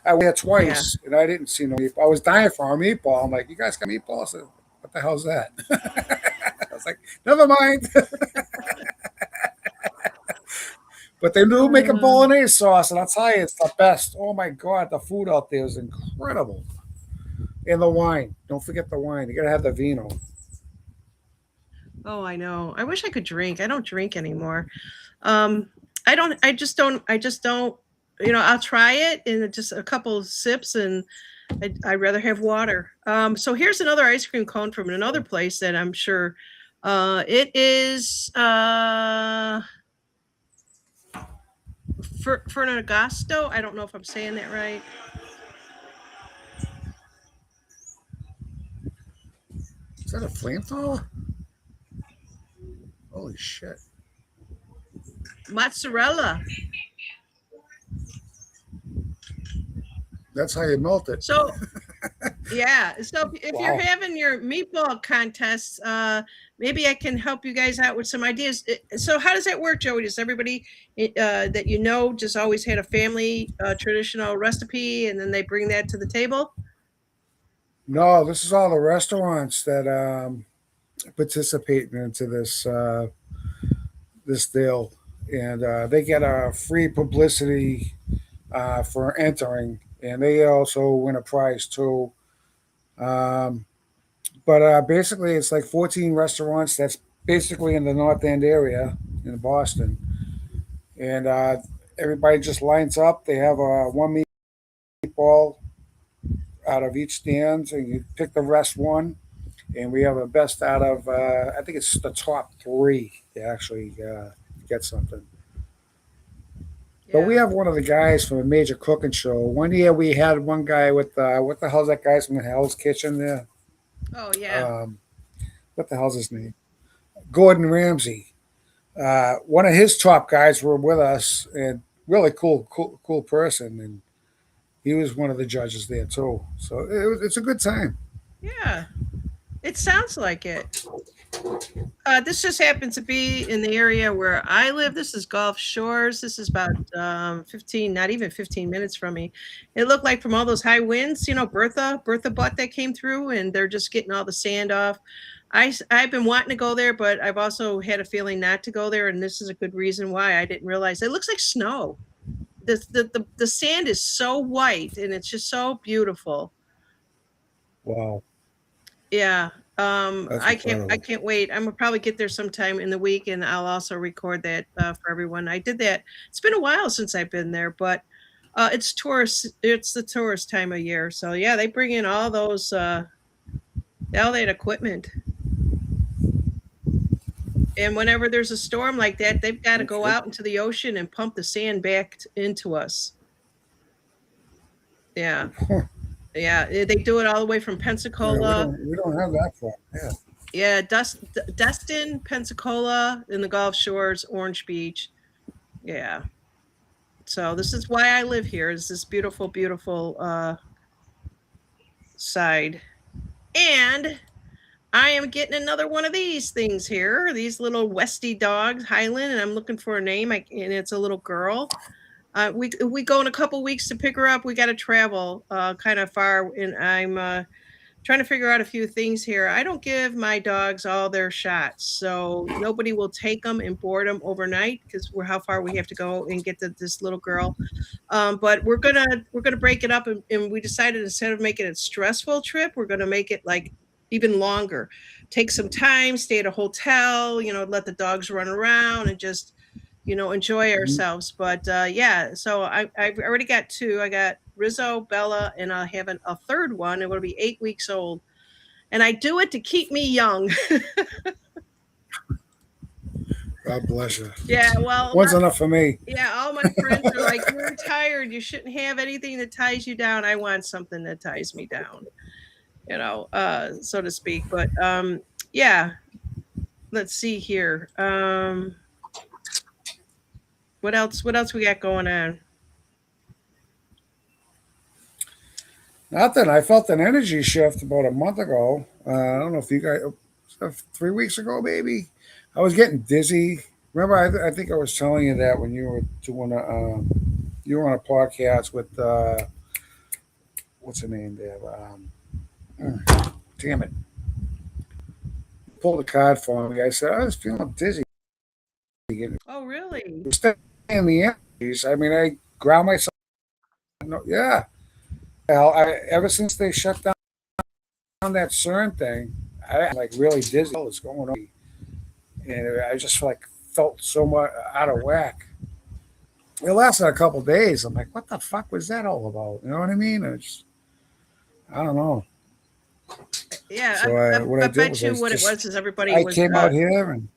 I went there yeah. twice and I didn't see no meatball. I was dying for a meatball. I'm like, you guys got meatballs? I said, what the hell's that? I was like, never mind. But they do make a Um, bolognese sauce, and I'll tell you, it's the best. Oh my God, the food out there is incredible. And the wine. Don't forget the wine. You got to have the vino. oh, I know. I wish I could drink. I don't drink anymore. Um, I don't. I just don't. I just don't. I'll try it in just a couple of sips, and I'd rather have water. So here's another ice cream cone from another place that I'm sure. It is Ferragasto. I don't know if I'm saying that right. Is that a flamethrower? Holy shit. Mozzarella. That's how you melt it. So yeah. So if you're Wow. having your meatball contests, maybe I can help you guys out with some ideas. So how does that work, Joey? Does everybody that just always had a family traditional recipe, and then they bring that to the table? No, this is all the restaurants that participate into this deal, and they get a free publicity for entering, and they also win a prize too. Um, but basically, it's like 14 restaurants. That's basically in the North End area in Boston, and everybody just lines up. They have one meatball out of each stand, and you pick the rest one. And we have a best out of I think it's the top three to actually get something. But we Yeah. have one of the guys from a major cooking show. One year we had one guy with what the hell's that guy's from the Hell's Kitchen there? Oh yeah. Um, what the hell's his name? Gordon Ramsay. One of his top guys were with us, and really cool person, and he was one of the judges there too. So it's a good time. Yeah. It sounds like it. This just happens to be in the area where I live. This is Gulf Shores. This is about 15, not even 15 minutes from me. It looked like from all those high winds, Bertha butt that came through, and they're just getting all the sand off. I've been wanting to go there, but I've also had a feeling not to go there, and this is a good reason why. I didn't realize it looks like snow. The sand is so white, and it's just so beautiful. Wow, Yeah. that's I incredible. can't wait. I'm gonna probably get there sometime in the week, and I'll also record that for everyone. I did that. It's been a while since I've been there, but it's tourist. It's the tourist time of year, so yeah, they bring in all that equipment. And whenever there's a storm like that, they've got to go Okay. out into the ocean and pump the sand back into us. Yeah. Yeah, they do it all the way from Yeah, Pensacola. we don't have that far. Yeah. Yeah, Destin, Pensacola, in the Gulf Shores, Orange Beach. Yeah. So this is why I live here. Is this beautiful, beautiful side. And I am getting another one of these things here. These little Westie dogs, Highland, and I'm looking for a name. And it's a little girl. We go in a couple weeks to pick her up. We got to travel kind of far, and I'm trying to figure out a few things here. I don't give my dogs all their shots, so nobody will take them and board them overnight because we're how far we have to go and get this little girl. But we're gonna break it up, and we decided instead of making it a stressful trip, we're gonna make it like even longer. Take some time, stay at a hotel, let the dogs run around and just enjoy ourselves. But yeah, so I've already got two. I got Rizzo, Bella, and I'll have a third one. It will be 8 weeks old, and I do it to keep me young. God bless you. Yeah, well, One's enough for me. yeah, all my friends are like, "You're tired. You shouldn't have anything that ties you down." I want something that ties me down, so to speak. But yeah, let's see here. What else? What else we got going on? Nothing. I felt an energy shift about a month ago. I don't know if you guys, 3 weeks ago, maybe. I was getting dizzy. Remember, I think I was telling you that when you were doing you were on a podcast with what's her name there? Damn it! Pulled a card for me. I said I was feeling dizzy. Oh, really? Staying in the energies. I mean, I ground myself. No, yeah. Hell, ever since they shut down that CERN thing, I'm like really dizzy. What's going on? And I just like felt so much out of whack. It lasted a couple days. I'm like, what the fuck was that all about? You know what I mean? I don't know. Yeah, So what I I did bet was you what it was is everybody I was. came out here and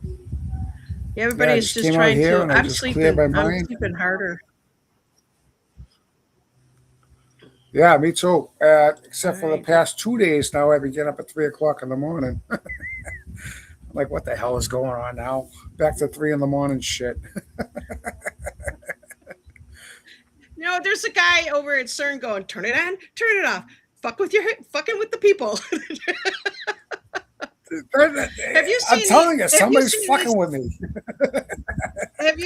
Yeah, yeah, I everybody's just just came out trying here to. and I just cleared my I'm mind. sleeping harder. Yeah, me too. Except for the Right. past 2 days now, I've been getting up at 3 o'clock in the morning. I'm like, what the hell is going on now? Back to 3 in the morning shit. There's a guy over at CERN going, turn it on, turn it off. Fucking with the people. Have you I'm seen telling you, have you somebody's seen this? fucking with me. Have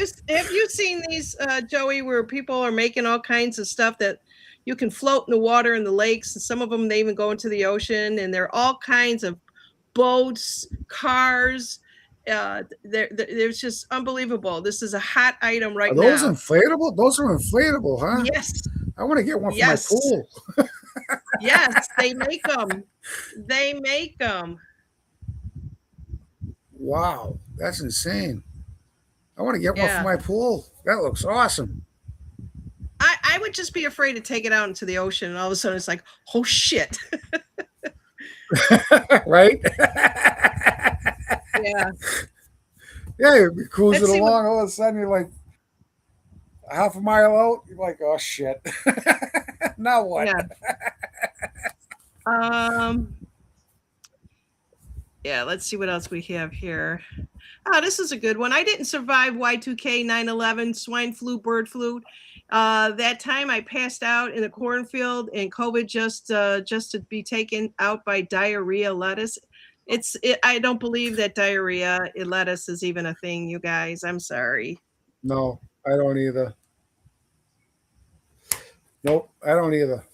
you seen these, Joey, where people are making all kinds of stuff that you can float in the water in the lakes, and some of them they even go into the ocean, and they're all kinds of boats, cars. There's just unbelievable. This is a hot item Are right those now. inflatable? Those are inflatable, huh? Yes, I want to get one for my yes, pool. yes. They make them. They make them. Wow, that's insane. I want to get one for Yeah. my pool. That looks awesome. I would just be afraid to take it out into the ocean, and all of a sudden it's like, oh shit. Right? Yeah. Yeah, you're cruising Let's see what. along. All of a sudden, you're like half a mile out. You're like, oh shit. Now what? Yeah. Um. Yeah. Let's see what else we have here. Oh, this is a good one. I didn't survive Y2K 9/11 swine flu, bird flu. That time I passed out in a cornfield, and COVID just to be taken out by diarrhea lettuce. I don't believe that diarrhea in lettuce is even a thing, you guys. I'm sorry. No, I don't either. Nope, I don't either.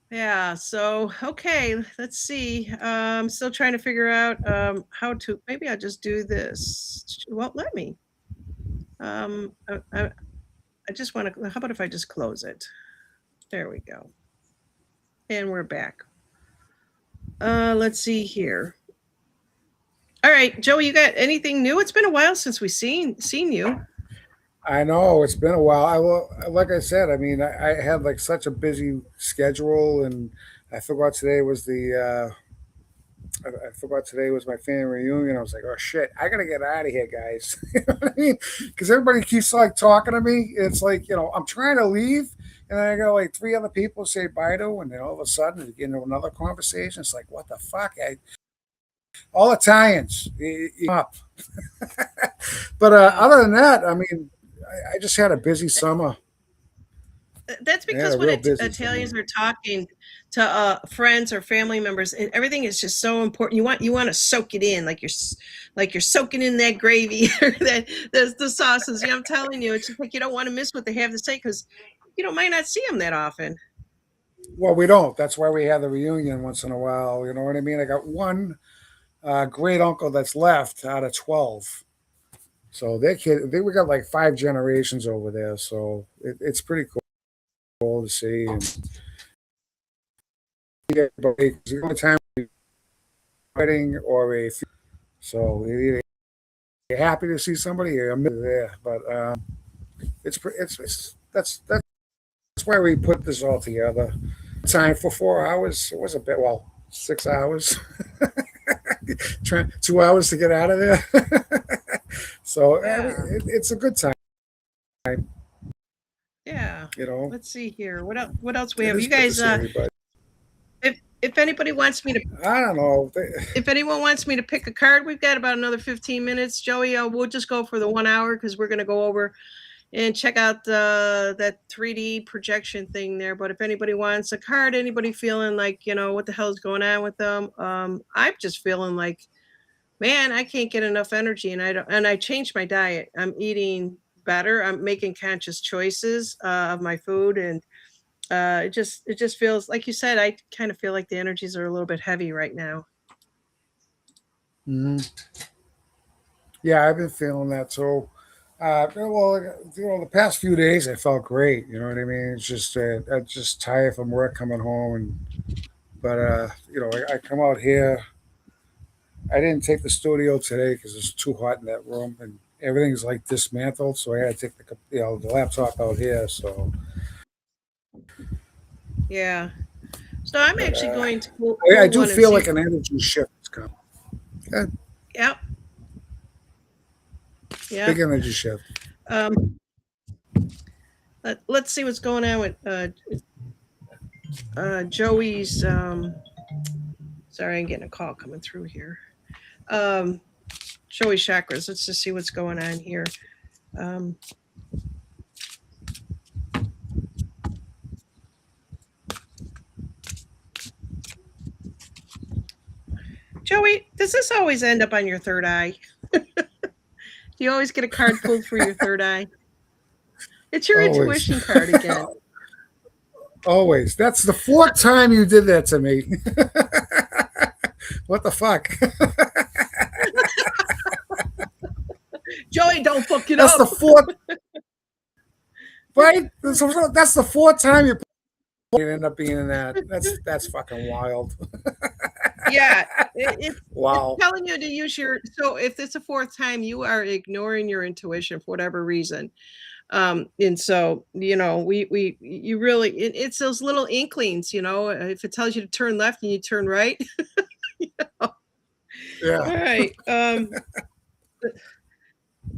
Yeah. So okay, let's see. Still trying to figure out how to. Maybe I'll just do this. It won't let me. I just want to. How about if I just close it? There we go. And we're back. Let's see here. All right, Joey, you got anything new? It's been a while since we seen you. I know it's been a while. I will, like I said. I mean, I had like such a busy schedule, and I forgot today was the. I forgot today was my family reunion. I was like, oh shit, I gotta get out of here, guys. You know what I mean? Because everybody keeps like talking to me. It's like I'm trying to leave, and then I got like three other people say bye to, and then all of a sudden we get into another conversation. It's like, what the fuck? All Italians, up. But other than that, I mean, I just had a busy summer. That's I had because a when real busy Italians summer. are talking to friends or family members, everything is just so important. You want to soak it in, like you're soaking in that gravy or that the sauces. Yeah, I'm telling you, it's just like you don't want to miss what they have to say because you don't might not see them that often. Well, we don't. That's why we have the reunion once in a while. You know what I mean? I got one great uncle that's left out of 12. So we got like five generations over there. So it's pretty cool to see. And it's the only time wedding or a so either you're happy to see somebody or you're there. But it's that's why we put this all together. Time for 4 hours. It was a bit 6 hours. 2 hours to get out of there. So I mean, Yeah, it's a good time. yeah. You know, Let's see here. What else? What else we it have? is You good to guys, see everybody. if anybody wants me to I don't know. if anyone wants me to pick a card, we've got about another 15 minutes. Joey, we'll just go for the 1 hour because we're going to go over and check out that 3D projection thing there. But if anybody wants a card, anybody feeling like, what the hell's going on with them? I'm just feeling like, man, I can't get enough energy. And I changed my diet. I'm eating better. I'm making conscious choices of my food. And it just feels like you said, I kind of feel like the energies are a little bit heavy right now. Mhm. Yeah, I've been feeling that too. Well, the past few days I felt great. You know what I mean? It's just I'm just tired from work coming home, but I come out here. I didn't take the studio today because it's too hot in that room, and everything's like dismantled. So I had to take the laptop out here. So, Yeah. So I'm but actually going to I pull do one and feel see. like an energy shift is coming. Yeah, Yep. big Yep. energy shift. Let's see what's going on with Joey's. Sorry, I'm getting a call coming through here. Um, Joey chakras. Let's just see what's going on here. Um, Joey, does this always end up on your third eye? Do you always get a card pulled for your third eye? It's your Always, intuition card again. always. That's the fourth time you did that to me. What the fuck? Joey, don't fuck it That's the up. fourth, right? That's the fourth time you end up being in that. That's fucking wild. Yeah, it's Wow. telling you to use your. So if it's a fourth time, you are ignoring your intuition for whatever reason. And so we you really it's those little inklings. If it tells you to turn left and you turn right. All Yeah. right.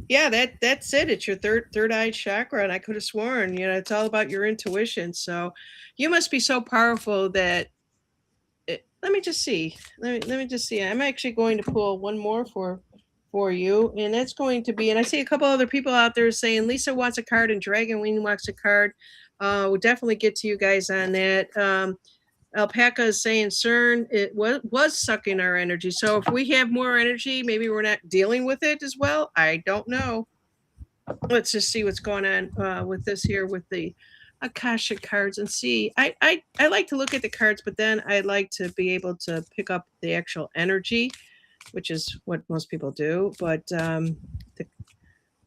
Yeah, that's it. It's your third eye chakra, and I could have sworn, it's all about your intuition. So you must be so powerful that let me just see. Let me just see. I'm actually going to pull one more for you, and that's going to be. And I see a couple other people out there saying Lisa wants a card and Dragon Wing wants a card. We'll definitely get to you guys on that. Alpaca is saying CERN it was sucking our energy. So if we have more energy, maybe we're not dealing with it as well. I don't know. Let's just see what's going on with this here with the Akasha cards and see. I like to look at the cards, but then I like to be able to pick up the actual energy, which is what most people do. But the,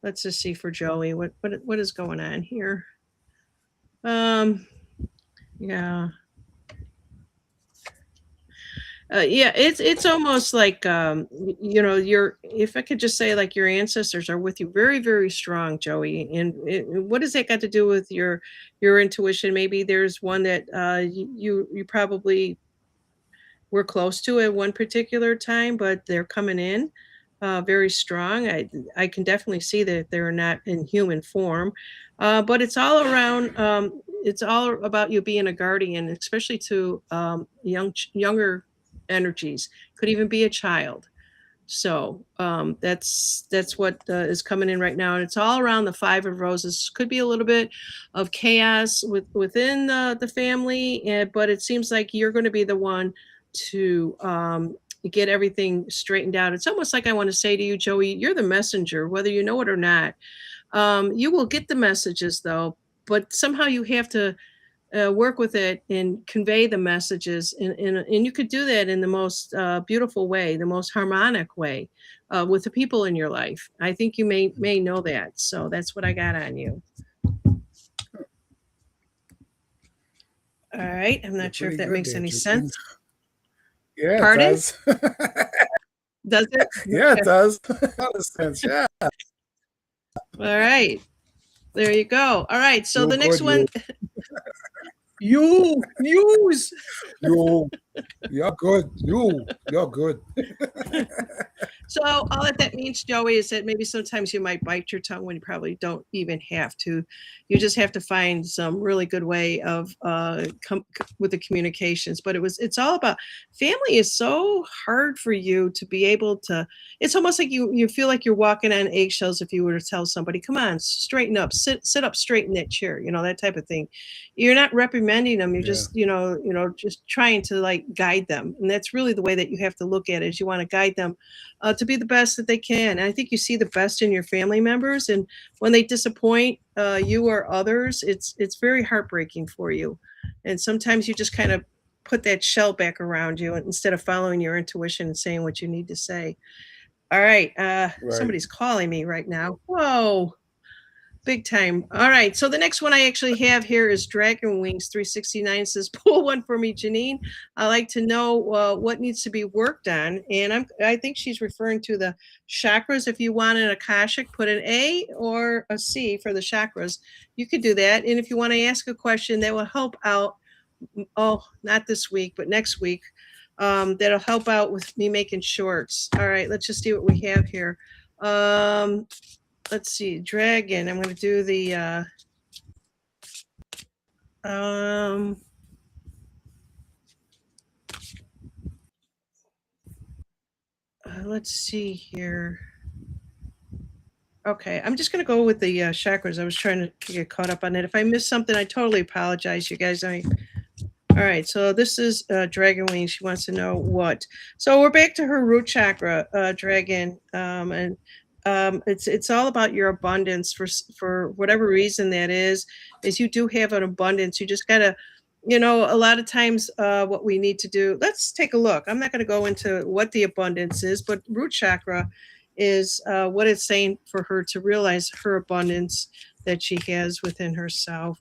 let's just see for Joey what is going on here. Um, yeah. Yeah, it's almost like your if I could just say like your ancestors are with you very very strong, Joey. And what does that got to do with your intuition? Maybe there's one that you probably were close to at one particular time, but they're coming in very strong. I can definitely see that they're not in human form, but it's all around. It's all about you being a guardian, especially to younger energies. Could even be a child. So that's what is coming in right now, and it's all around the Five of Roses. Could be a little bit of chaos within the family, but it seems like you're going to be the one to get everything straightened out. It's almost like I want to say to you, Joey, you're the messenger, whether you know it or not. You will get the messages though, but somehow you have to work with it and convey the messages and you could do that in the most beautiful way, the most harmonic way with the people in your life. I think you may know that, so that's what I got on you. All right, I'm You're not sure if pretty that good makes there, any Justine. sense. Yeah, it Pardon? does. Does it? Yeah, it does. That makes sense. Yeah. All right, there you go. All right, so You're the next good. one, you news. You're good. You're good. So all that that means, Joey, is that maybe sometimes you might bite your tongue when you probably don't even have to. You just have to find some really good way of with the communications. But it's all about family is so hard for you to be able to. It's almost like you feel like you're walking on eggshells if you were to tell somebody, "Come on, straighten up, sit up straight in that chair," that type of thing. You're not reprimanding them. You're Yeah. just just trying to like guide them, and that's really the way that you have to look at it. Is you want to guide them to be the best that they can. And I think you see the best in your family members, and when they disappoint you or others, it's very heartbreaking for you. And sometimes you just kind of put that shell back around you instead of following your intuition and saying what you need to say. All right, Right. somebody's calling me right now. Whoa. Big time. All right. So the next one I actually have here is Dragon Wings 369 says, pull one for me, Janine. I like to know what needs to be worked on. And I think she's referring to the chakras. If you want an Akashic, put an A or a C for the chakras. You could do that. And if you want to ask a question that will help out, not this week, but next week, that'll help out with me making shorts. All right. Let's just see what we have here. Let's see, dragon. I'm going to do the let's see here. Okay, I'm just going to go with the chakras. I was trying to get caught up on it. If I missed something, I totally apologize, you guys. All right, so this is Dragon Wing. She wants to know what. So we're back to her root chakra, Dragon, and it's all about your abundance for whatever reason that is you do have an abundance. You just gotta, a lot of times what we need to do. Let's take a look. I'm not going to go into what the abundance is, but root chakra is what it's saying for her to realize her abundance that she has within herself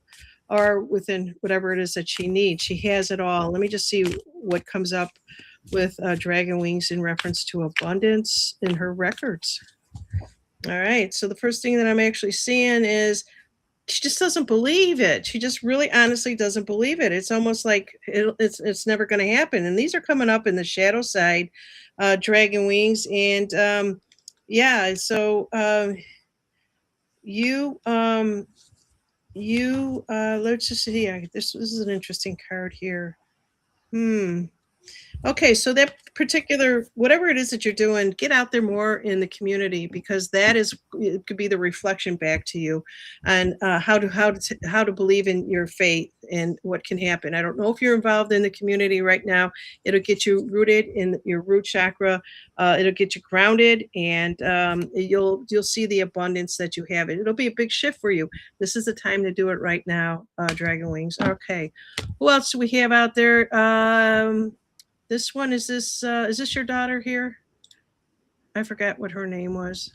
or within whatever it is that she needs. She has it all. Let me just see what comes up with Dragon Wings in reference to abundance in her records. All right. So the first thing that I'm actually seeing is she just doesn't believe it. She just really honestly doesn't believe it. It's almost like it's never going to happen. And these are coming up in the shadow side, Dragon Wings. And yeah, so let's just see. This is an interesting card here. Okay, so that particular whatever it is that you're doing, get out there more in the community because it could be the reflection back to you, and how to believe in your faith and what can happen. I don't know if you're involved in the community right now. It'll get you rooted in your root chakra. It'll get you grounded, and you'll see the abundance that you have. It'll be a big shift for you. This is the time to do it right now, Dragon Wings. Okay, who else do we have out there? This one is this your daughter here? I forgot what her name was.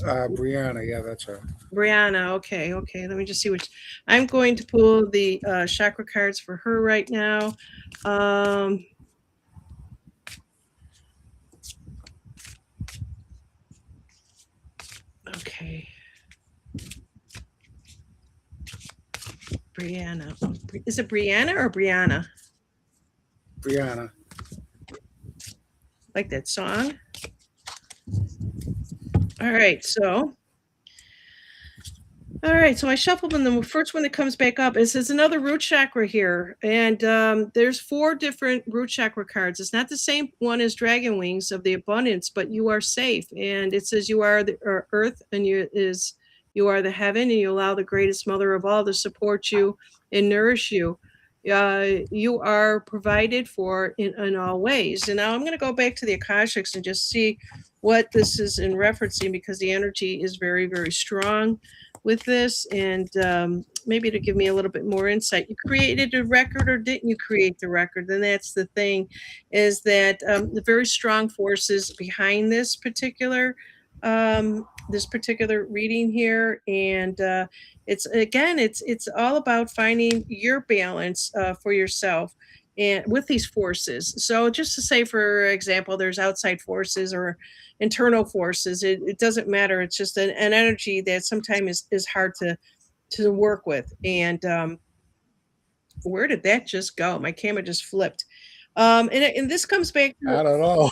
Brianna, yeah, that's her. Brianna. Okay. Let me just see which. I'm going to pull the chakra cards for her right now. Okay. Brianna. Is it Brianna or Brianna? Brianna. Like that song? All right, so I shuffled them. The first one that comes back up is there's another root chakra here, and there's 4 different root chakra cards. It's not the same one as Dragon Wings of the Abundance, but you are safe, and it says you are the Earth, and you are the heaven, and you allow the greatest Mother of all to support you and nourish you. You are provided for in all ways. And now I'm going to go back to the Akashics and just see what this is in referencing, because the energy is very, very strong with this, and maybe to give me a little bit more insight. You created a record or didn't you create the record? Then that's the thing, is that the very strong forces behind this particular reading here, and it's all about finding your balance for yourself and with these forces. So just to say, for example, there's outside forces or internal forces. It doesn't matter. It's just an energy that sometimes is hard to work with. And where did that just go? My camera just flipped. And this comes back to, I don't know.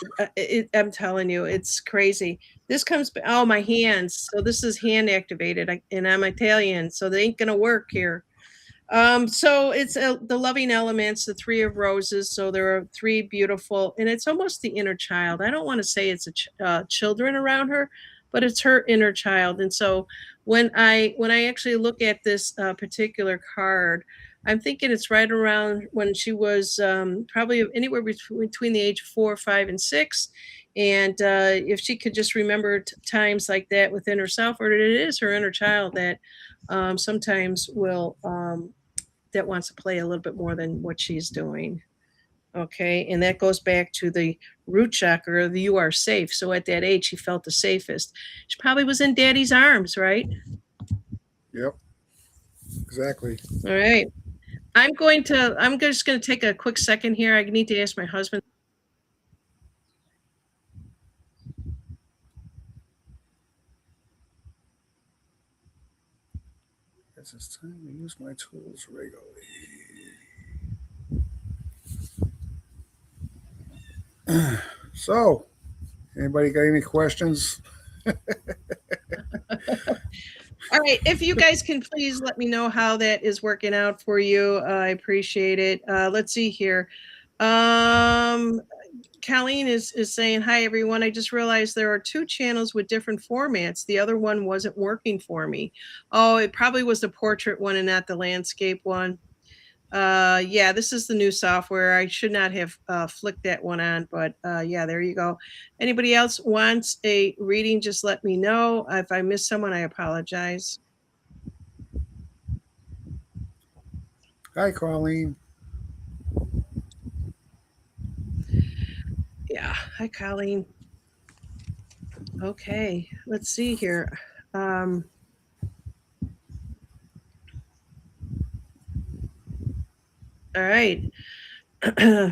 I'm telling you, it's crazy. This comes, oh, my hands. So this is hand activated, and I'm Italian, so they ain't gonna work here. So it's the loving elements, the 3 of roses. So there are 3 beautiful, and it's almost the inner child. I don't want to say it's children around her, but it's her inner child. And so when I actually look at this particular card, I'm thinking it's right around when she was probably anywhere between the age of 4, 5, and 6. And if she could just remember times like that within herself, or it is her inner child that sometimes will that wants to play a little bit more than what she's doing. Okay. And that goes back to the root chakra, the you are safe. So at that age, she felt the safest. She probably was in daddy's arms, right? Yep. Exactly. All right. I'm just going to take a quick second here. I need to ask my husband. It's time to use my tools regularly. So, anybody got any questions? All right. If you guys can please let me know how that is working out for you. I appreciate it. Let's see here. Colleen is saying, hi, everyone. I just realized there are 2 channels with different formats. The other one wasn't working for me. Oh, it probably was the portrait one and not the landscape one. Yeah, this is the new software. I should not have flicked that one on, but yeah, there you go. Anybody else wants a reading, just let me know. If I miss someone, I apologize. Hi, Colleen. Yeah, hi, Colleen. Okay, let's see here. All right.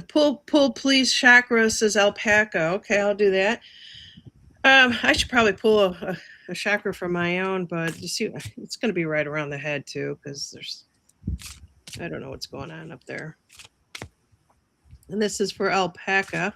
pull, please, chakra, says alpaca. Okay, I'll do that. I should probably pull a chakra from my own, but you see, it's going to be right around the head too, because I don't know what's going on up there. And this is for alpaca.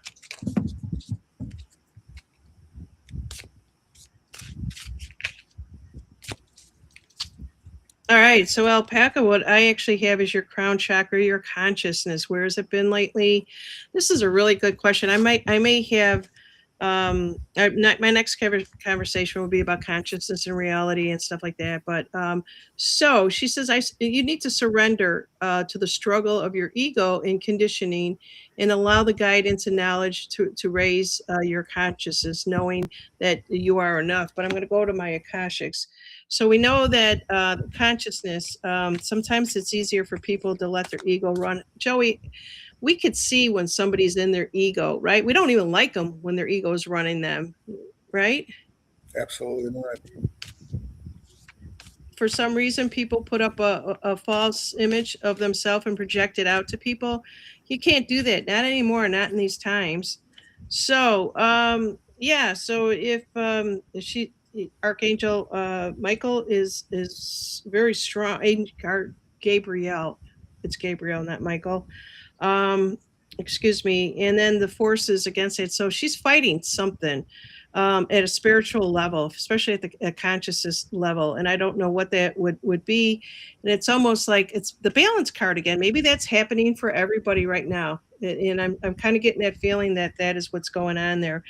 All right, so alpaca, what I actually have is your crown chakra, your consciousness. Where has it been lately? This is a really good question. I may have my next conversation will be about consciousness and reality and stuff like that. But so she says, you need to surrender to the struggle of your ego and conditioning, and allow the guidance and knowledge to raise your consciousness, knowing that you are enough. But I'm going to go to my Akashics. So we know that consciousness, sometimes it's easier for people to let their ego run. Joey, we could see when somebody's in their ego, right? We don't even like them when their ego is running them, right? Absolutely not. For some reason, people put up a false image of themselves and project it out to people. You can't do that. Not anymore, not in these times. So, yeah. So if Archangel Michael is very strong. Gabriel, it's Gabriel, not Michael. Um, excuse me. And then the forces against it. So she's fighting something at a spiritual level, especially at the consciousness level. And I don't know what that would be. And it's almost like it's the balance card again. Maybe that's happening for everybody right now. And I'm kind of getting that feeling that that is what's going on there.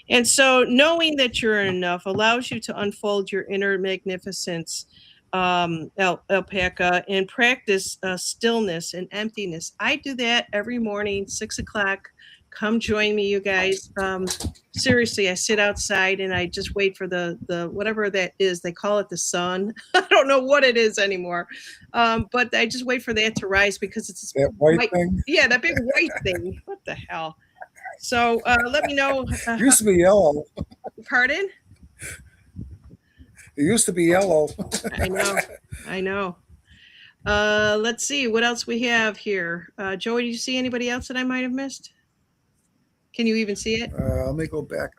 And so knowing that you're enough allows you to unfold your inner magnificence, alpaca, and practice stillness and emptiness. I do that every morning, 6 o'clock. Come join me, you guys. Seriously, I sit outside and I just wait for the whatever that is. They call it the sun. I don't know what it is anymore, but I just wait for that to rise because it's That white thing. yeah, that big white thing. What the hell? So let me know. It used to be yellow. Pardon? It used to be yellow. I know. I know. Let's see what else we have here. Joey, do you see anybody else that I might have missed? Can you even see it? Let me go back.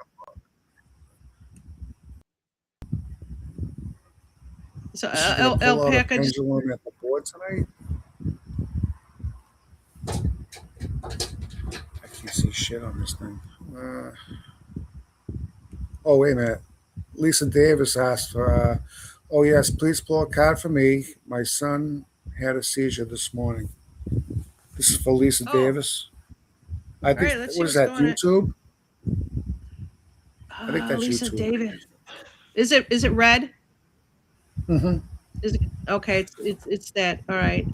So She's gonna pull out a alpaca. Just, pendulum at the board tonight. I can't see shit on this thing. Oh, wait a minute. Lisa Davis asked for, oh, yes, please pull a card for me. My son had a seizure this morning. This is for Lisa Oh. Davis. I all think, right, let's see what what's is that, going on. YouTube? I think that's Lisa YouTube. Davis. Is it red? Mm-hmm. Is it okay? It's that. All right.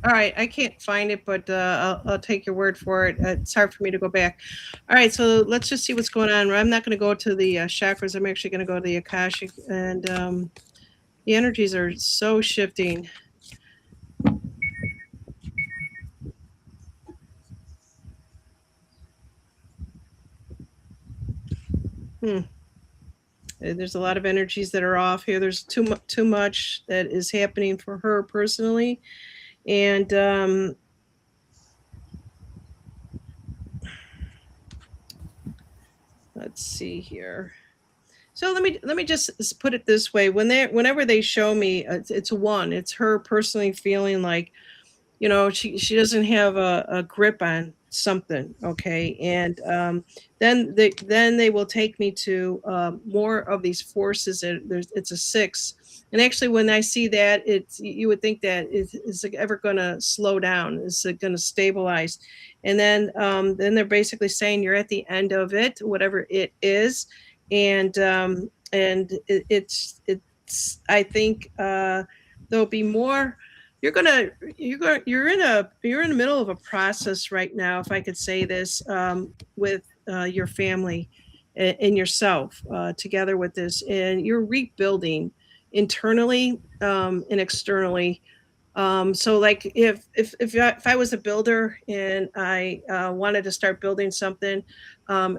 All right, I can't find it, but I'll take your word for it. It's hard for me to go back. All right, so let's just see what's going on. I'm not going to go to the chakras. I'm actually going to go to the Akashic, and the energies are so shifting. There's a lot of energies that are off here. There's too much that is happening for her personally, and let's see here. So let me just put it this way: whenever they show me, it's one. It's her personally feeling like, she doesn't have a grip on something, okay, and then they will take me to more of these forces. It's a 6, and actually when I see that, you would think that is it ever going to slow down, is it going to stabilize, and then they're basically saying you're at the end of it, whatever it is, and it's I think there'll be more. You're in the middle of a process right now, if I could say this, with your family and yourself, together with this, and you're rebuilding internally and externally. So like if I was a builder and I wanted to start building something,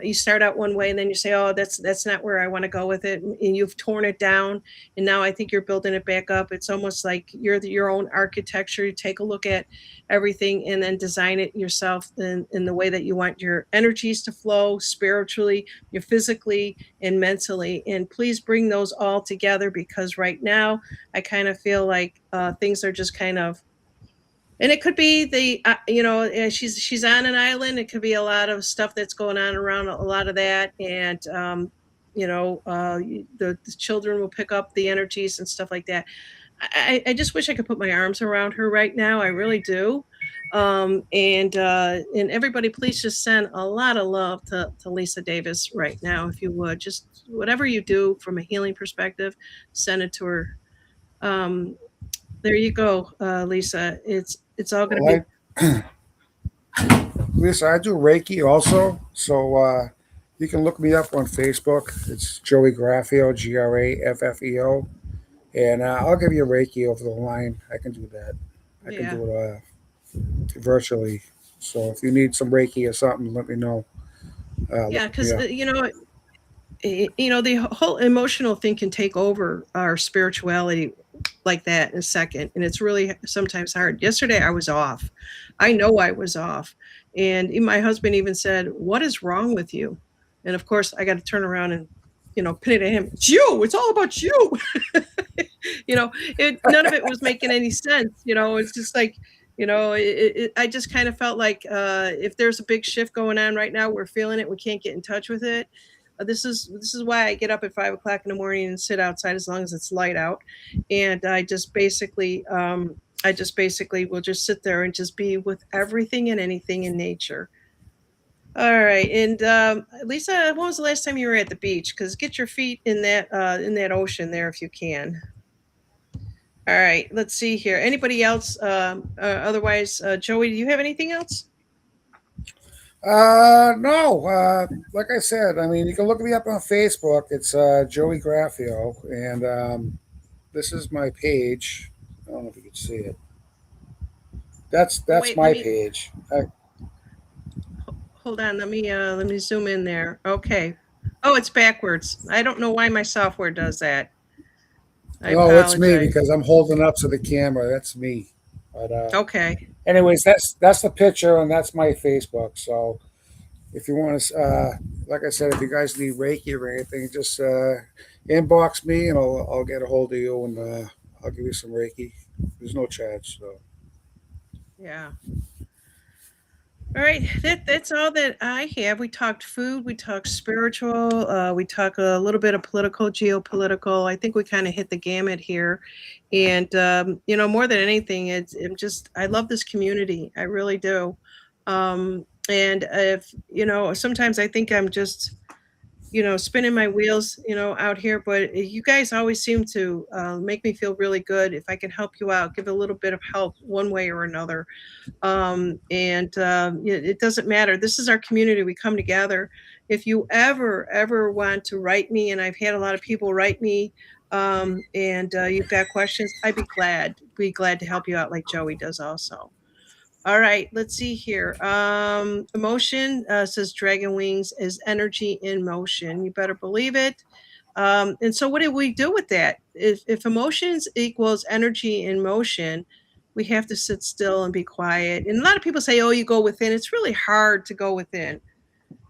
you start out one way and then you say, oh, that's not where I want to go with it, and you've torn it down, and now I think you're building it back up. It's almost like you're your own architecture. You take a look at everything and then design it yourself in the way that you want your energies to flow spiritually, your physically and mentally. And please bring those all together, because right now I kind of feel like things are just kind of, and it could be she's on an island. It could be a lot of stuff that's going on around a lot of that, and the children will pick up the energies and stuff like that. I just wish I could put my arms around her right now. I really do. And everybody, please just send a lot of love to Lisa Davis right now, if you would. Just whatever you do from a healing perspective, send it to her. There you go, Lisa. It's all going to Well, Lisa, I do Reiki also. So you can look me up on Facebook. It's Joey Graffeo, Graffeo. And I'll give you Reiki over the line. I can do that. I be, can yeah. do it virtually. So if you need some Reiki or something, let me know. Yeah, Look me because up. the whole emotional thing can take over our spirituality like that in a second. And it's really sometimes hard. Yesterday, I was off. I know I was off. And my husband even said, "What is wrong with you?" And of course, I got to turn around and, pin it at him. It's you. It's all about you. you know, none of it was making any sense. It's just like, I just kind of felt like if there's a big shift going on right now, we're feeling it. We can't get in touch with it. This is why I get up at 5 o'clock in the morning and sit outside as long as it's light out, and I just basically will just sit there and just be with everything and anything in nature. All right, and Lisa, when was the last time you were at the beach? Because get your feet in that ocean there if you can. All right, let's see here. Anybody else? Otherwise, Joey, do you have anything else? No. Like I said, I mean, you can look me up on Facebook. It's Joey Graffio, and this is my page. I don't know if you can see it. That's Oh that's wait, let my me page. hold on. Let me zoom in there. Okay. Oh, it's backwards. I don't know why my software does that. I No, it's me apologize. because I'm holding up to the camera. That's me. But Okay. anyways, that's the picture, and that's my Facebook. So if you want to, like I said, if you guys need Reiki or anything, just inbox me, and I'll get a hold of you, and I'll give you some Reiki. There's no charge. So Yeah. All right, that's all that I have. We talked food, we talked spiritual, we talked a little bit of political, geopolitical. I think we kind of hit the gamut here, and more than anything, I love this community. I really do. And if sometimes I think I'm just spinning my wheels, out here, but you guys always seem to make me feel really good. If I can help you out, give a little bit of help one way or another, and it doesn't matter. This is our community. We come together. If you ever want to write me, and I've had a lot of people write me, and you've got questions, I'd be glad to help you out, like Joey does also. All right, let's see here. Emotion, says Dragon Wings, is energy in motion. You better believe it. And so, what do we do with that? If emotions equals energy in motion, we have to sit still and be quiet. And a lot of people say, "Oh, you go within." It's really hard to go within,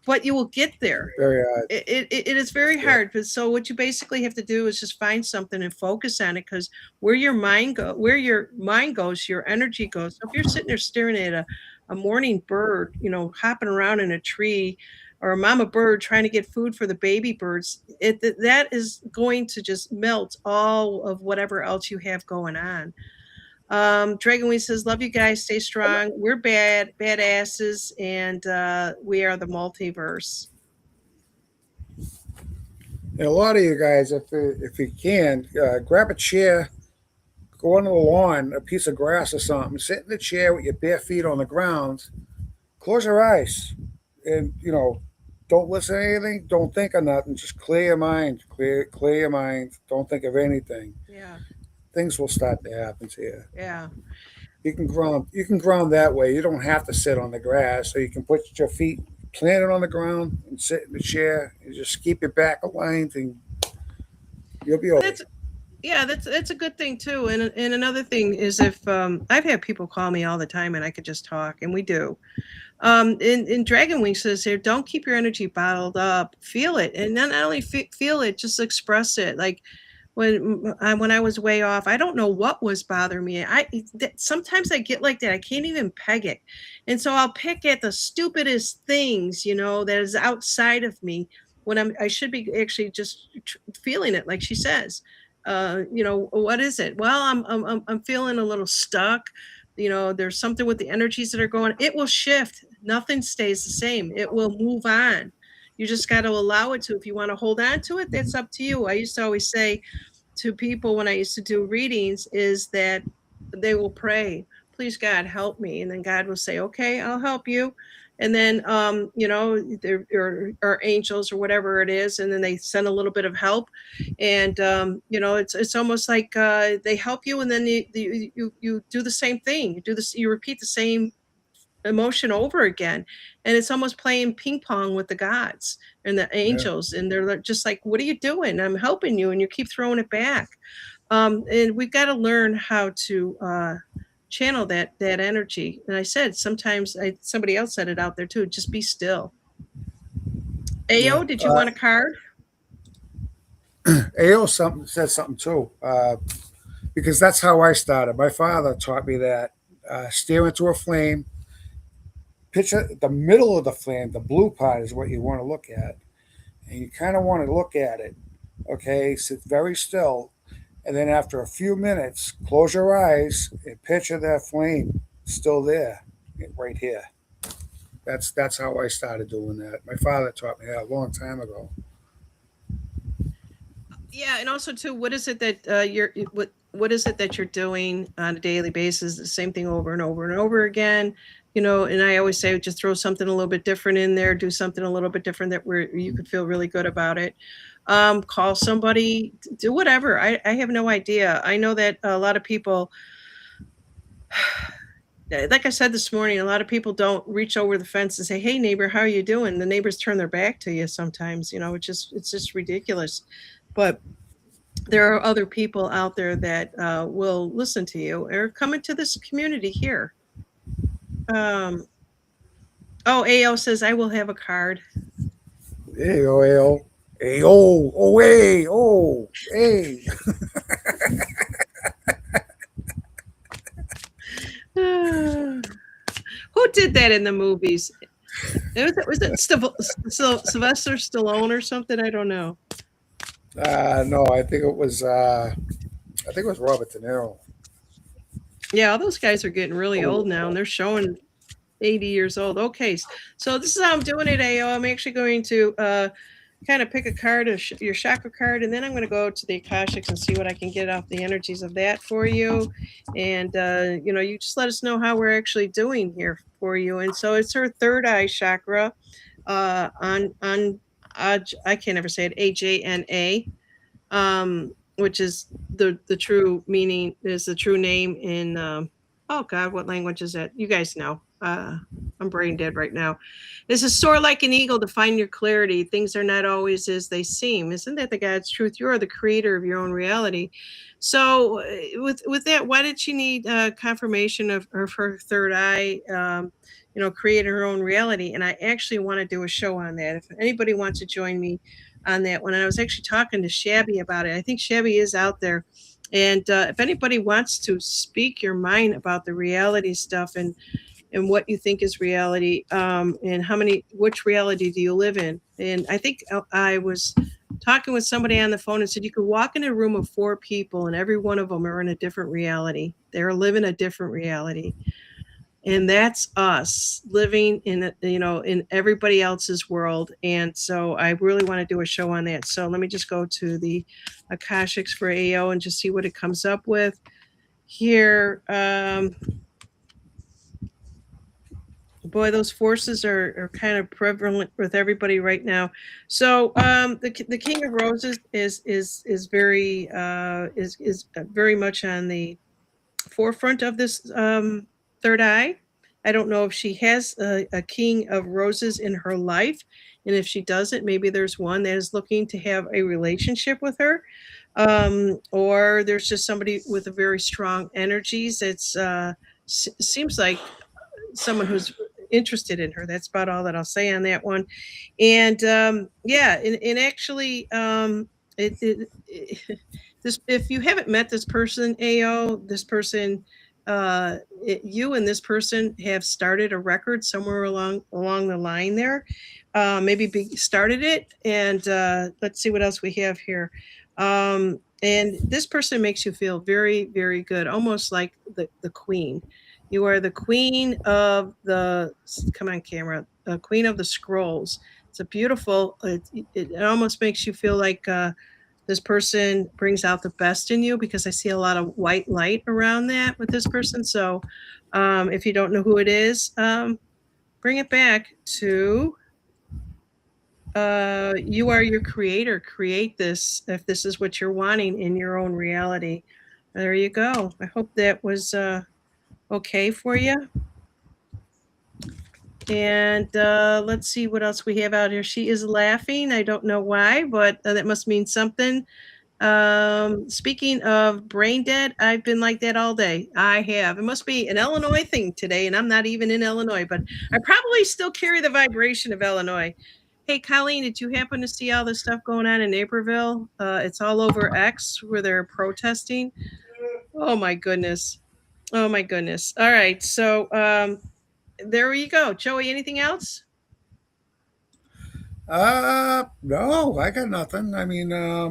but you will get there. very odd. It is very Yeah. hard. But so what you basically have to do is just find something and focus on it, because where your mind goes, your energy goes. So if you're sitting there staring at a morning bird, hopping around in a tree, or a mama bird trying to get food for the baby birds, that is going to just melt all of whatever else you have going on. Dragonwing says, "Love you guys. Stay strong. We're badasses, and we are the multiverse." And a lot of you guys, if you can, grab a chair, go on the lawn, a piece of grass or something, sit in the chair with your bare feet on the ground, close your eyes, and don't listen to anything, don't think of nothing, just clear your mind, clear your mind, don't think of anything. Yeah, Things will start to happen to you. yeah. You can ground that way. You don't have to sit on the grass, so you can put your feet planted on the ground and sit in the chair and just keep your back aligned, and you'll be okay. That's Yeah, that's a good thing too. And another thing is, if I've had people call me all the time, and I could just talk, and we do. In Dragon Wing says here, don't keep your energy bottled up. Feel it, and not only feel it, just express it. Like when I was way off, I don't know what was bothering me. Sometimes I get like that. I can't even peg it, and so I'll pick at the stupidest things, that is outside of me, when I should be actually just feeling it, like she says. What is it? Well, I'm feeling a little stuck. There's something with the energies that are going. It will shift. Nothing stays the same. It will move on. You just got to allow it to. If you want to hold on to it, that's up to you. I used to always say to people when I used to do readings is that they will pray, "Please, God, help me." And then God will say, "Okay, I'll help you." And then, there are angels or whatever it is. And then they send a little bit of help. And, it's almost like they help you. And then you do the same thing. You repeat the same emotion over again, and it's almost playing ping pong with the gods and the Yeah. angels, and they're just like, what are you doing? I'm helping you, and you keep throwing it back. And we've got to learn how to channel that energy. And I said sometimes, somebody else said it out there too, just be still. Yeah. Ao, did you want a card? AO something said something too, because that's how I started. My father taught me that stare into a flame, picture the middle of the flame, the blue part is what you want to look at, and you kind of want to look at it. Okay, sit very still, and then after a few minutes, close your eyes and picture that flame still there, right here. That's how I started doing that. My father taught me that a long time ago. Yeah, and also too, what is it that what is it that you're doing on a daily basis? The same thing over and over and over again, And I always say, just throw something a little bit different in there, do something a little bit different that where you could feel really good about it. Call somebody, do whatever. I have no idea. I know that a lot of people, like I said this morning, a lot of people don't reach over the fence and say, "Hey neighbor, how are you doing?" The neighbors turn their back to you sometimes. It's just ridiculous. But there are other people out there that will listen to you or come into this community here. Um, oh, AO says, I will have a card. Hey, oh, hey, oh, hey, oh, oh, hey, oh, hey. Who did that in the movies? Was it Sylvester Stallone or something? I don't know. No, I think it was. I think it was Robert De Niro. Yeah, all those guys are getting really old now, and Oh, they're showing 80 years old. Okay, so this is how I'm doing it, AO. I'm actually going to kind of pick a card, your chakra card, and then I'm going to go to the Akashics and see what I can get off the energies of that for you. And, you just let us know how we're actually doing here for you. And so it's her third eye chakra on I can't ever say it, AJNA, which is the true meaning, is the true name in, oh God, what language is that? You guys know. I'm brain dead right now. This is soar like an eagle to find your clarity. Things are not always as they seem. Isn't that the God's truth? You are the creator of your own reality. So, with that, why did she need confirmation of her third eye? Creating her own reality. And I actually want to do a show on that. If anybody wants to join me on that one, and I was actually talking to Shabby about it. I think Shabby is out there. And if anybody wants to speak your mind about the reality stuff and what you think is reality, and which reality do you live in? And I think I was talking with somebody on the phone and said you could walk in a room of 4 people and every one of them are in a different reality. They're living a different reality. And that's us living in everybody else's world. And so I really want to do a show on that. So let me just go to the Akashics for AO and just see what it comes up with here. Boy, those forces are kind of prevalent with everybody right now. So the King of Roses is very much on the forefront of this third eye. I don't know if she has a King of Roses in her life, and if she doesn't, maybe there's one that is looking to have a relationship with her, or there's just somebody with a very strong energies. It's seems like someone who's interested in her. That's about all that I'll say on that one. And yeah, and actually, this, if you haven't met this person, AO, this person, you and this person have started a record somewhere along the line there. Maybe started it, and let's see what else we have here. And this person makes you feel very, very good, almost like the queen. You are the queen of the, come on, camera, queen of the scrolls. It's a beautiful, it almost makes you feel like this person brings out the best in you, because I see a lot of white light around that with this person. So if you don't know who it is, bring it back to you are your creator. Create this if this is what you're wanting in your own reality. There you go. I hope that was okay for you. And let's see what else we have out here. She is laughing. I don't know why, but that must mean something. Speaking of brain dead, I've been like that all day. I have. It must be an Illinois thing today, and I'm not even in Illinois, but I probably still carry the vibration of Illinois. Hey, Colleen, did you happen to see all this stuff going on in Naperville? It's all over X where they're protesting. Oh my goodness. Oh my goodness. All right. So there you go. Joey, anything else? No, I got nothing. I mean, I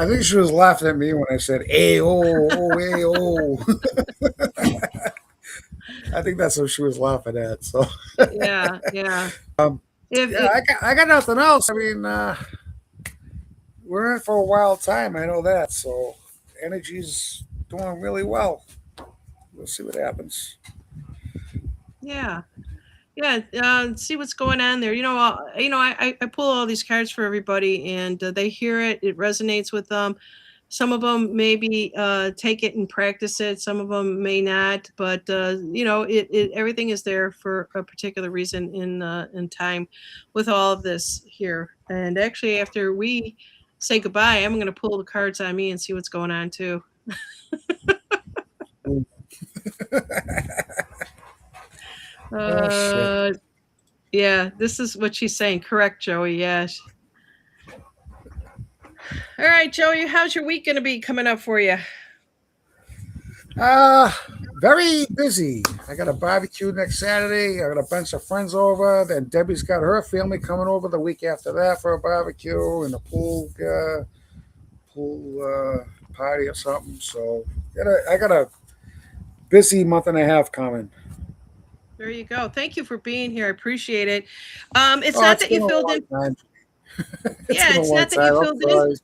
think she was laughing at me when I said "a oh a oh." I think that's what she was laughing at. So, Yeah, yeah. If yeah, I got nothing else. I mean, we're in for a wild time. I know that. So, energy's doing really well. We'll see what happens. yeah. Yeah, see what's going on there. I pull all these cards for everybody, and they hear it. It resonates with them. Some of them maybe take it and practice it. Some of them may not. But everything is there for a particular reason in time, with all of this here. And actually, after we say goodbye, I'm going to pull the cards on me and see what's going on too. Oh shit. Yeah, this is what she's saying. Correct, Joey. Yes. All right, Joey, how's your week going to be coming up for you? Uh, Very busy. I got a barbecue next Saturday. I got a bunch of friends over. Then Debbie's got her family coming over the week after that for a barbecue and a pool party or something. So I got a busy month and a half coming. There you go. Thank you for being here. I appreciate it. It's Oh, not it's that been you a filled long in. time. It's Yeah, been a it's long not that you time. I'm filled in. sorry.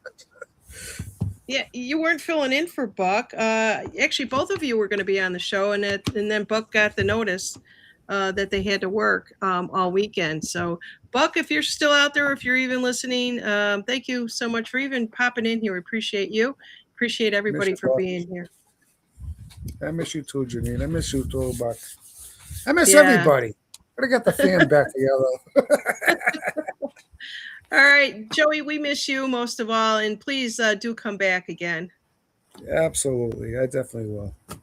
Yeah, you weren't filling in for Buck. Actually, both of you were going to be on the show, and then Buck got the notice that they had to work all weekend. So, Buck, if you're still out there, if you're even listening, thank you so much for even popping in here. We appreciate you. Appreciate Miss everybody you, for Buck. being here. I miss you too, Janine. I miss you too, Buck. I miss Yeah. everybody. Gotta get the fam back together. All right, Joey, we miss you most of all, and please do come back again. Absolutely. I definitely will.